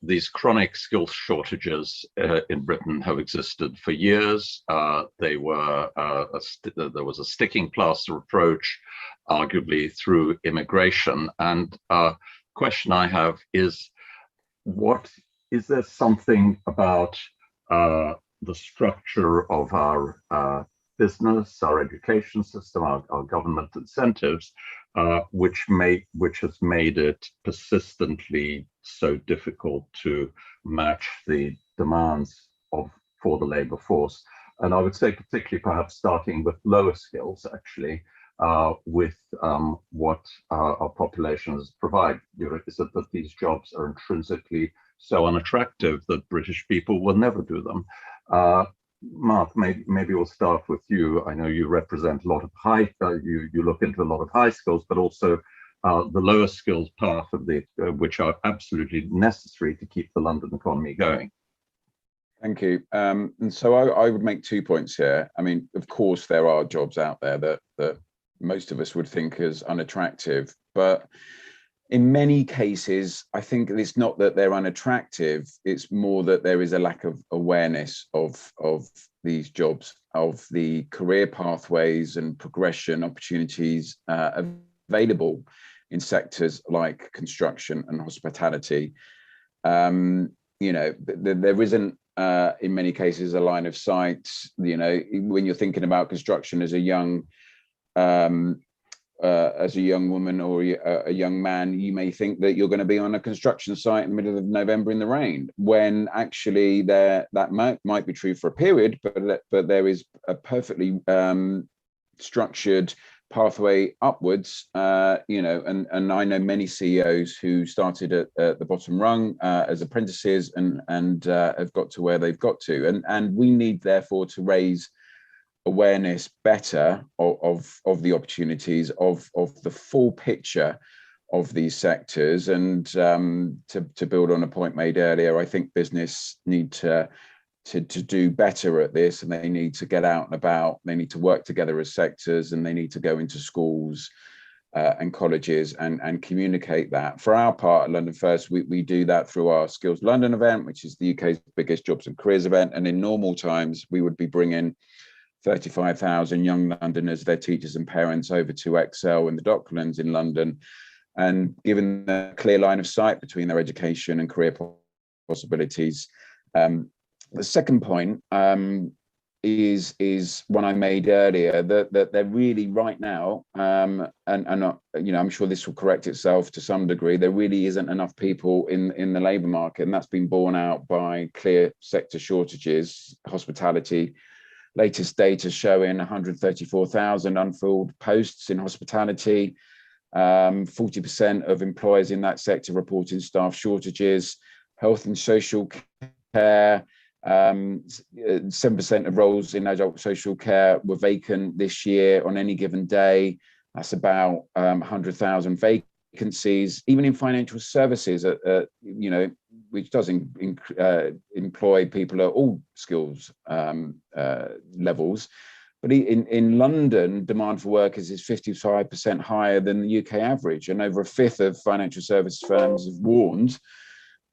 these chronic skills shortages in Britain have existed for years. There was a sticking plaster approach, arguably through immigration. And question I have is, is there something about the structure of our business, our education system, our government incentives, which has made it persistently so difficult to match the demands for the labor force? And I would say particularly perhaps starting with lower skills, actually, with what our populations provide. Is it that these jobs are intrinsically so unattractive that British people will never do them? Mark, maybe we'll start with you. I know you represent a lot of you look into a lot of high skills, but also the lower skills path of which are absolutely necessary to keep the London economy going. Thank you. And so I would make 2 points here. I mean, of course, there are jobs out there that most of us would think as unattractive, but in many cases, I think it's not that they're unattractive, it's more that there is a lack of awareness of these jobs, of the career pathways and progression opportunities available in sectors like construction and hospitality. There isn't, in many cases, a line of sight. When you're thinking about construction as a young woman or a young man, you may think that you're going to be on a construction site in the middle of November in the rain, when actually that might be true for a period, but there is a perfectly structured pathway upwards, you know, and I know many CEOs who started at the bottom rung as apprentices and have got to where they've got to, and we need therefore to raise awareness better of the opportunities of the full picture of these sectors. And to build on a point made earlier, I think business need to do better at this, and they need to get out and about. They need to work together as sectors, and they need to go into schools and colleges and communicate that. For our part at London First, we do that through our Skills London event, which is the UK's biggest jobs and careers event. And in normal times, we would be bringing 35,000 young Londoners, their teachers and parents over to Excel in the Docklands in London, and giving them a clear line of sight between their education and career possibilities. The second point is one I made earlier, that they're really right now, and you know, I'm sure this will correct itself to some degree, there really isn't enough people in the labour market, and that's been borne out by clear sector shortages. Hospitality, latest data showing 134,000 unfilled posts in hospitality. 40% of employers in that sector reporting staff shortages. Health and social care, 7% of roles in adult social care were vacant this year on any given day. That's about 100,000 vacancies. Even in financial services, you know, which does employ people at all skills levels. But in London, demand for workers is 55% higher than the UK average, and over a fifth of financial service firms have warned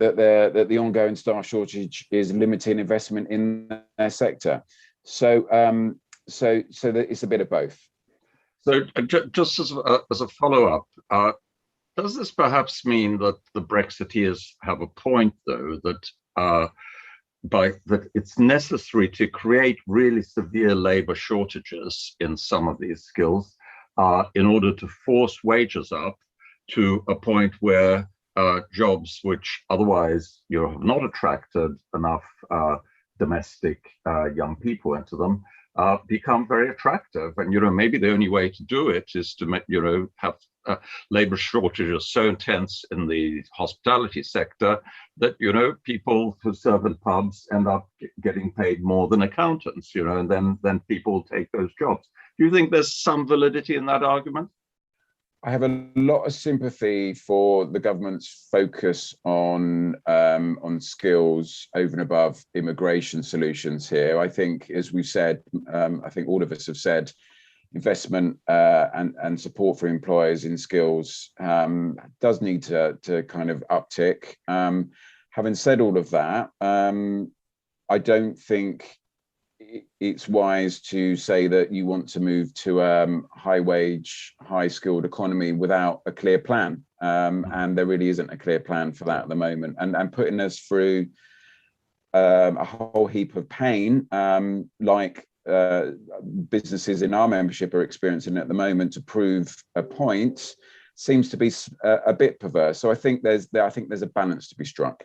that the ongoing staff shortage is limiting investment in their sector. So that it's a bit of both. So just as a follow-up, does this perhaps mean that the Brexiteers have a point, though, that that it's necessary to create really severe labour shortages in some of these skills in order to force wages up to a point where jobs which otherwise you have not attracted enough domestic young people into them become very attractive? And, you know, maybe the only way to do it is to make, you know, have labor shortages so intense in the hospitality sector that, you know, people who serve in pubs end up getting paid more than accountants, you know, and then people take those jobs. Do you think there's some validity in that argument? I have a lot of sympathy for the government's focus on skills over and above immigration solutions here. I think, as we've said, I think all of us have said, investment and support for employers in skills does need to kind of uptick. Having said all of that, I don't think it's wise to say that you want to move to a high wage, high skilled economy without a clear plan. And there really isn't a clear plan for that at the moment. And putting us through a whole heap of pain, like businesses in our membership are experiencing at the moment to prove a point, seems to be a bit perverse. So I think there's a balance to be struck.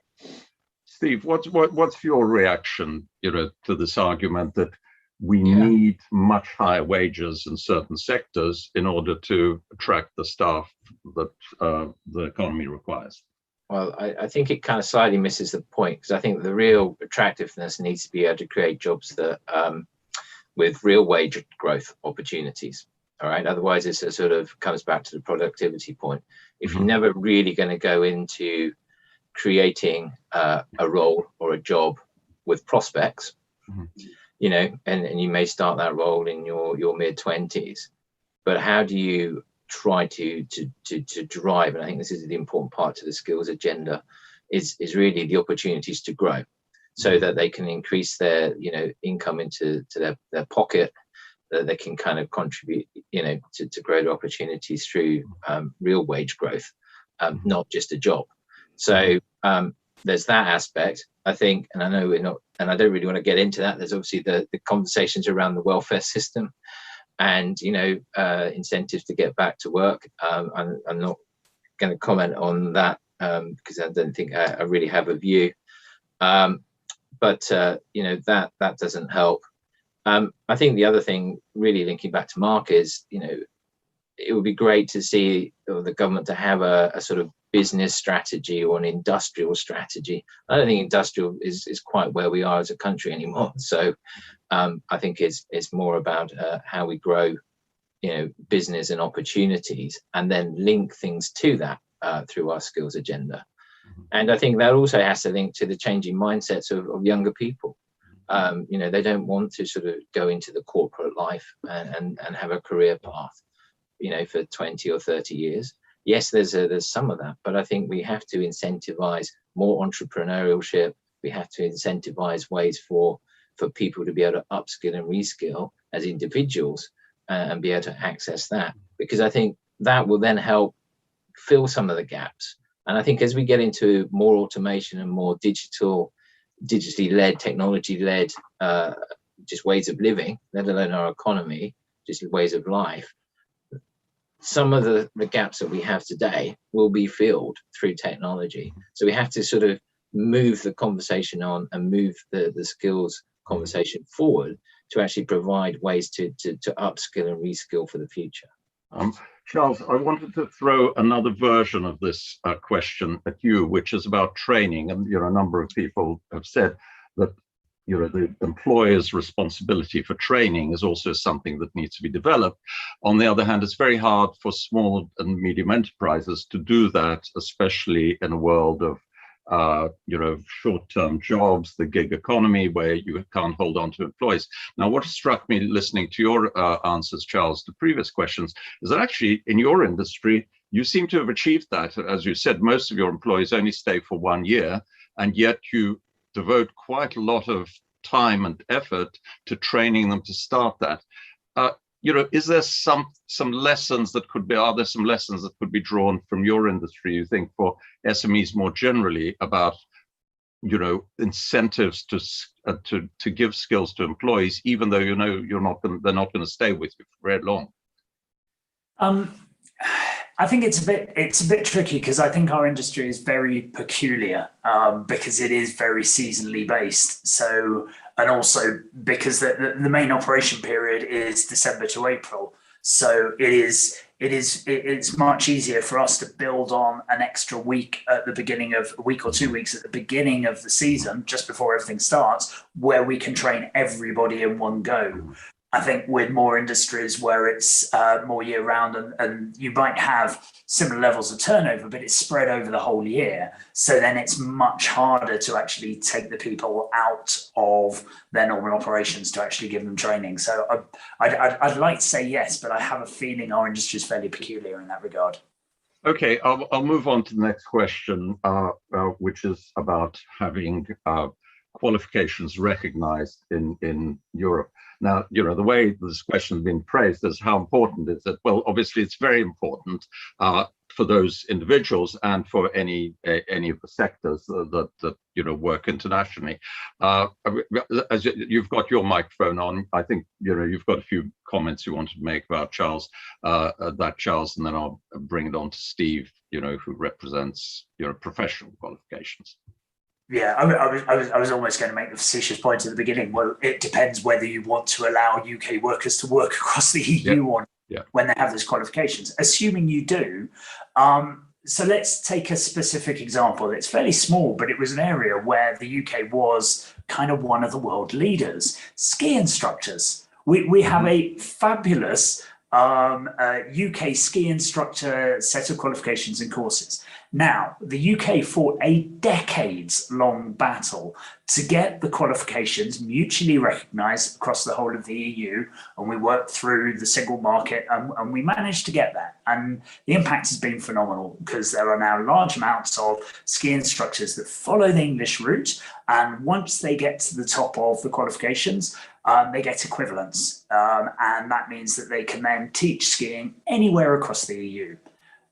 Steve, what's your reaction, you know, to this argument that we need much higher wages in certain sectors in order to attract the staff that the economy requires? Well, I think it kind of slightly misses the point, because I think the real attractiveness needs to be able to create jobs that with real wage growth opportunities. All right. Otherwise, it sort of comes back to the productivity point. If you're never really going to go into creating a role or a job with prospects, you know, and you may start that role in your mid-20s, but how do you try to drive, and I think this is the important part to the skills agenda, is really the opportunities to grow, so that they can increase their, you know, income into their pocket, that they can kind of contribute, you know, to greater opportunities through real wage growth, not just a job. So there's that aspect, I think, and I know we're not, and I don't really want to get into that. There's obviously the conversations around the welfare system and, you know, incentives to get back to work. I'm not going to comment on that because I don't think I really have a view. But you know, that doesn't help. I think the other thing, really linking back to Mark, is, you know, it would be great to see the government to have a sort of business strategy or an industrial strategy. I don't think industrial is quite where we are as a country anymore. So I think it's more about how we grow, business and opportunities, and then link things to that through our skills agenda. And I think that also has to link to the changing mindsets of younger people. They don't want to sort of go into the corporate life and have a career path, for 20 or 30 years. Yes, there's some of that, but I think we have to incentivize more entrepreneurship. We have to incentivize ways for people to be able to upskill and reskill as individuals and be able to access that, because I think that will then help fill some of the gaps. And I think as we get into more automation and more digitally led, technology led, just ways of living, let alone our economy, just ways of life, some of the gaps that we have today will be filled through technology. So we have to sort of move the conversation on and move the skills conversation forward to actually provide ways to upskill and reskill for the future. Charles, I wanted to throw another version of this question at you, which is about training. And a number of people have said that the employer's responsibility for training is also something that needs to be developed. On the other hand, it's very hard for small and medium enterprises to do that, especially in a world of short-term jobs, the gig economy, where you can't hold on to employees. Now, what struck me listening to your answers, Charles, to previous questions, is that actually in your industry, you seem to have achieved that. As you said, most of your employees only stay for 1 year, and yet you devote quite a lot of time and effort to training them to start that. Is there some lessons that could be, are there some lessons that could be drawn from your industry, you think, for SMEs more generally about, incentives to give skills to employees, even though they're not going to stay with you for very long? I think it's a bit tricky, because I think our industry is very peculiar, because it is very seasonally based. So, and also because the main operation period is December to April. So it's much easier for us to build on an extra week at the beginning of a week or 2 weeks at the beginning of the season, just before everything starts, where we can train everybody in one go. I think with more industries where it's more year round, and you might have similar levels of turnover, but it's spread over the whole year. So then it's much harder to actually take the people out of their normal operations to actually give them training. So I'd like to say yes, but I have a feeling our industry is fairly peculiar in that regard. Okay, I'll move on to the next question, which is about having qualifications recognized in Europe. Now, the way this question has been phrased is how important is it? Well, obviously, it's very important for those individuals and for any of the sectors that work internationally. As you've got your microphone on, I think you've got a few comments you wanted to make about Charles, and then I'll bring it on to Steve, who represents professional qualifications. Yeah, I was almost going to make the facetious point at the beginning. Well, it depends whether you want to allow UK workers to work across the EU or when they have those qualifications. Assuming you do, so let's take a specific example. It's fairly small, but it was an area where the UK was kind of one of the world leaders. Ski instructors. We have a fabulous UK ski instructor set of qualifications and courses. Now, the UK fought a decades-long battle to get the qualifications mutually recognised across the whole of the EU, and we worked through the single market, and we managed to get that. And the impact has been phenomenal, because there are now large amounts of ski instructors that follow the English route, and once they get to the top of the qualifications, they get equivalence, and that means that they can then teach skiing anywhere across the EU.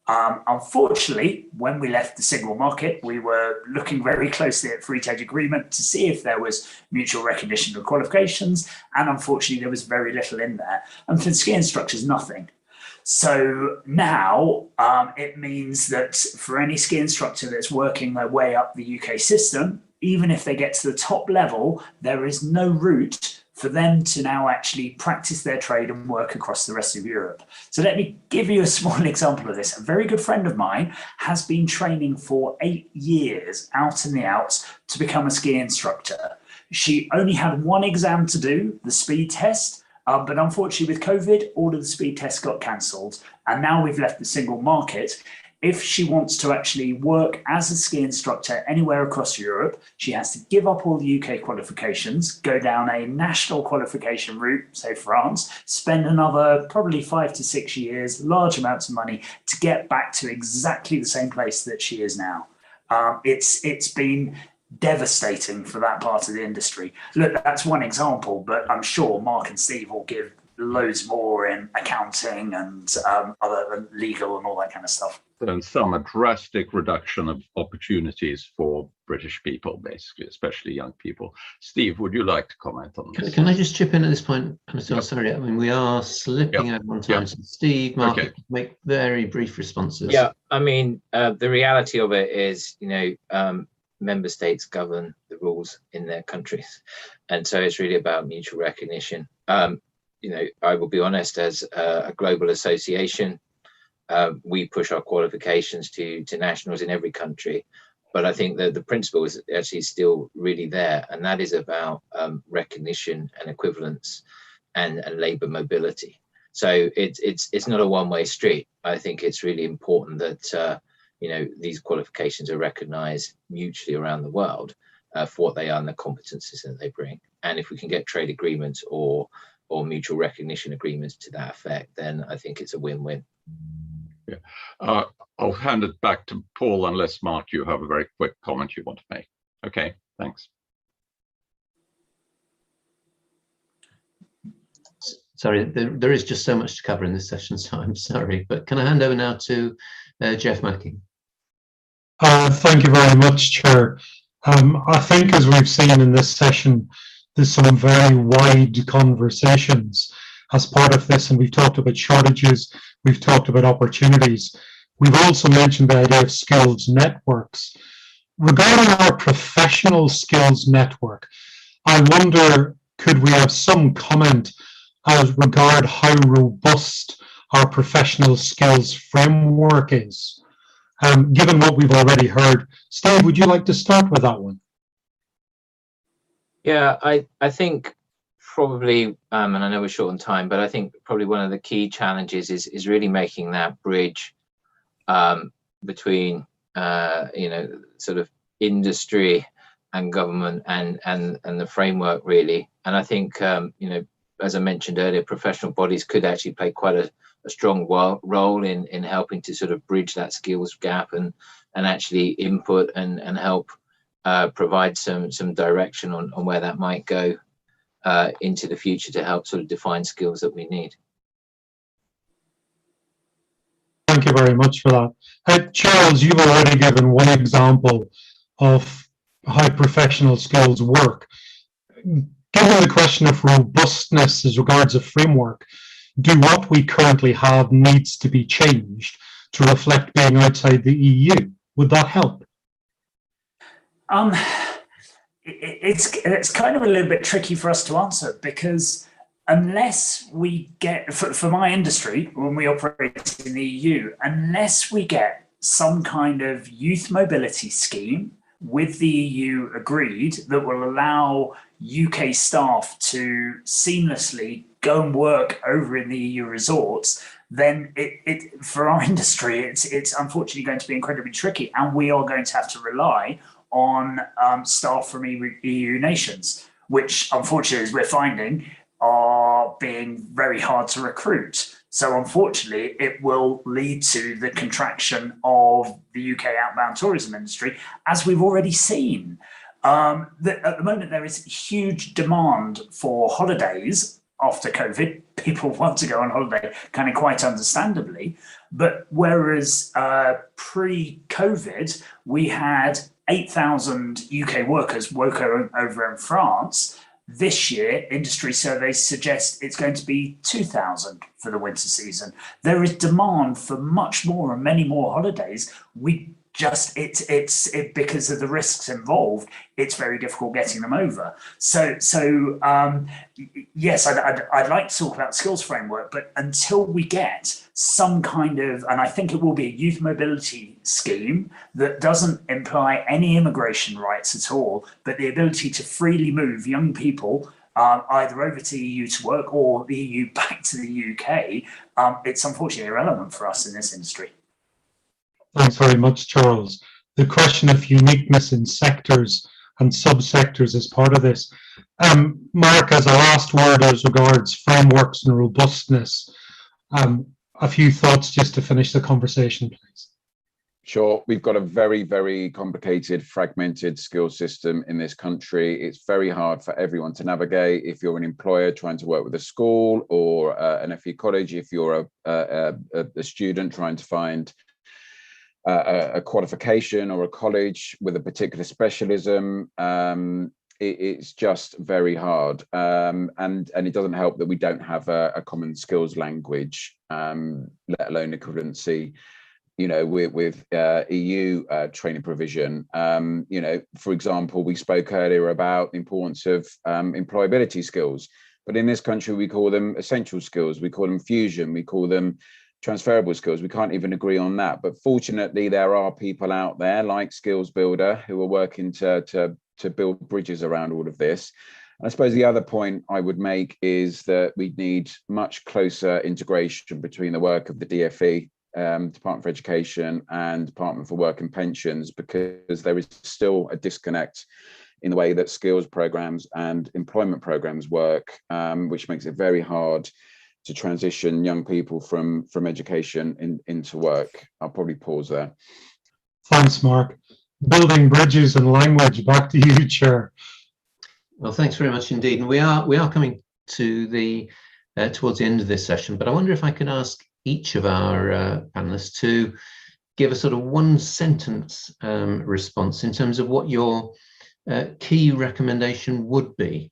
Unfortunately, when we left the single market, we were looking very closely at free trade agreement to see if there was mutual recognition of qualifications, and unfortunately there was very little in there. And for the ski instructors, nothing. So now it means that for any ski instructor that's working their way up the UK system, even if they get to the top level, there is no route for them to now actually practice their trade and work across the rest of Europe. So let me give you a small example of this. A very good friend of mine has been training for 8 years out in the Alps to become a ski instructor. She only had one exam to do, the speed test, but unfortunately with COVID, all of the speed tests got cancelled, and now we've left the single market. If she wants to actually work as a ski instructor anywhere across Europe, she has to give up all the UK qualifications, go down a national qualification route, say France, spend another probably 5 to 6 years, large amounts of money to get back to exactly the same place that she is now. It's been devastating for that part of the industry. Look, that's one example, but I'm sure Mark and Steve will give loads more in accounting and other legal and all that kind of stuff. And a drastic reduction of opportunities for British people, basically, especially young people. Steve, would you like to comment on this? Can I just chip in at this point? I'm so sorry. I mean, we are slipping out on time. So Steve, Mark, make very brief responses. Yeah, I mean, the reality of it is, member states govern the rules in their countries. And so it's really about mutual recognition. I will be honest, as a global association, we push our qualifications to nationals in every country. But I think that the principle is actually still really there. And that is about recognition and equivalence and labour mobility. So it's not a one-way street. I think it's really important that these qualifications are recognised mutually around the world for what they are and the competencies that they bring. And if we can get trade agreements or mutual recognition agreements to that effect, then I think it's a win-win. Yeah, I'll hand it back to Paul, unless Mark, you have a very quick comment you want to make. Okay, thanks. Sorry, there is just so much to cover in this session, so I'm sorry, but can I hand over now to Jeff Mackey? Thank you very much, Chair. I think, as we've seen in this session, there's some very wide conversations as part of this, and we've talked about shortages, we've talked about opportunities. We've also mentioned the idea of skills networks. Regarding our professional skills network, I wonder, could we have some comment as regard how robust our professional skills framework is? Given what we've already heard, Steve, would you like to start with that one? Yeah, I think probably, and I know we're short on time, but I think probably one of the key challenges is really making that bridge between sort of industry and government and the framework, really. And I think as I mentioned earlier, professional bodies could actually play quite a strong role in helping to sort of bridge that skills gap and actually input and help provide some direction on where that might go into the future to help sort of define skills that we need. Thank you very much for that. Charles, you've already given one example of how professional skills work. Given the question of robustness as regards a framework, do what we currently have needs to be changed to reflect being outside the EU? Would that help? It's kind of a little bit tricky for us to answer, because unless we get, for my industry, when we operate in the EU, unless we get some kind of youth mobility scheme with the EU agreed that will allow UK staff to seamlessly go and work over in the EU resorts, then it for our industry, it's unfortunately going to be incredibly tricky, and we are going to have to rely on staff from EU nations, which unfortunately, as we're finding, are being very hard to recruit. So unfortunately, it will lead to the contraction of the UK outbound tourism industry, as we've already seen. At the moment, there is huge demand for holidays after COVID. People want to go on holiday, kind of quite understandably. But whereas pre-COVID, we had 8,000 UK workers working over in France, this year, industry surveys suggest it's going to be 2,000 for the winter season. There is demand for much more and many more holidays. We just because of the risks involved, it's very difficult getting them over. So yes, I'd like to talk about skills framework, but until we get some kind of, and I think it will be a youth mobility scheme that doesn't imply any immigration rights at all, but the ability to freely move young people either over to the EU to work or the EU back to the UK, it's unfortunately irrelevant for us in this industry. Thanks very much, Charles. The question of uniqueness in sectors and subsectors is part of this. Mark, as a last word as regards frameworks and robustness, a few thoughts just to finish the conversation, please. Sure. We've got a very, very complicated, fragmented skills system in this country. It's very hard for everyone to navigate. If you're an employer trying to work with a school or an FE college, if you're a student trying to find a qualification or a college with a particular specialism, it's just very hard. And it doesn't help that we don't have a common skills language, let alone equivalency, you know, with EU training provision. You know, for example, we spoke earlier about the importance of employability skills, but in this country, we call them essential skills, we call them fusion, we call them transferable skills. We can't even agree on that. But fortunately, there are people out there like Skills Builder who are working to build bridges around all of this. And I suppose the other point I would make is that we need much closer integration between the work of the DfE, Department for Education, and Department for Work and Pensions, because there is still a disconnect in the way that skills programs and employment programs work, which makes it very hard to transition young people from education into work. I'll probably pause there. Thanks, Mark. Building bridges and language, back to you, Chair. Well, thanks very much indeed. And we are coming to the towards the end of this session, but I wonder if I could ask each of our panelists to give a sort of one sentence response in terms of what your key recommendation would be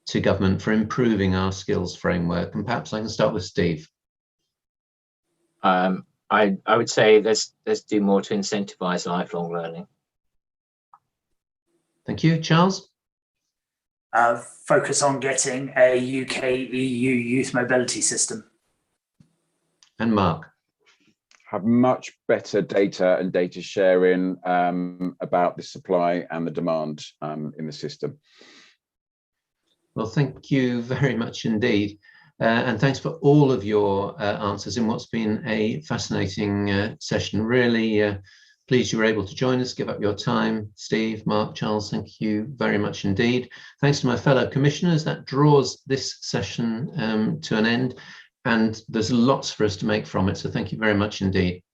to government for improving our skills framework. And perhaps I can start with Steve. I would say let's do more to incentivize lifelong learning. Thank you. Charles? Focus on getting a UK-EU youth mobility system. And Mark? Have much better data and data sharing about the supply and the demand in the system. Well, thank you very much indeed. And thanks for all of your answers in what's been a fascinating session. Really pleased you were able to join us, give up your time. Steve, Mark, Charles, thank you very much indeed. Thanks to my fellow commissioners. That draws this session to an end, and there's lots for us to make from it. So thank you very much indeed.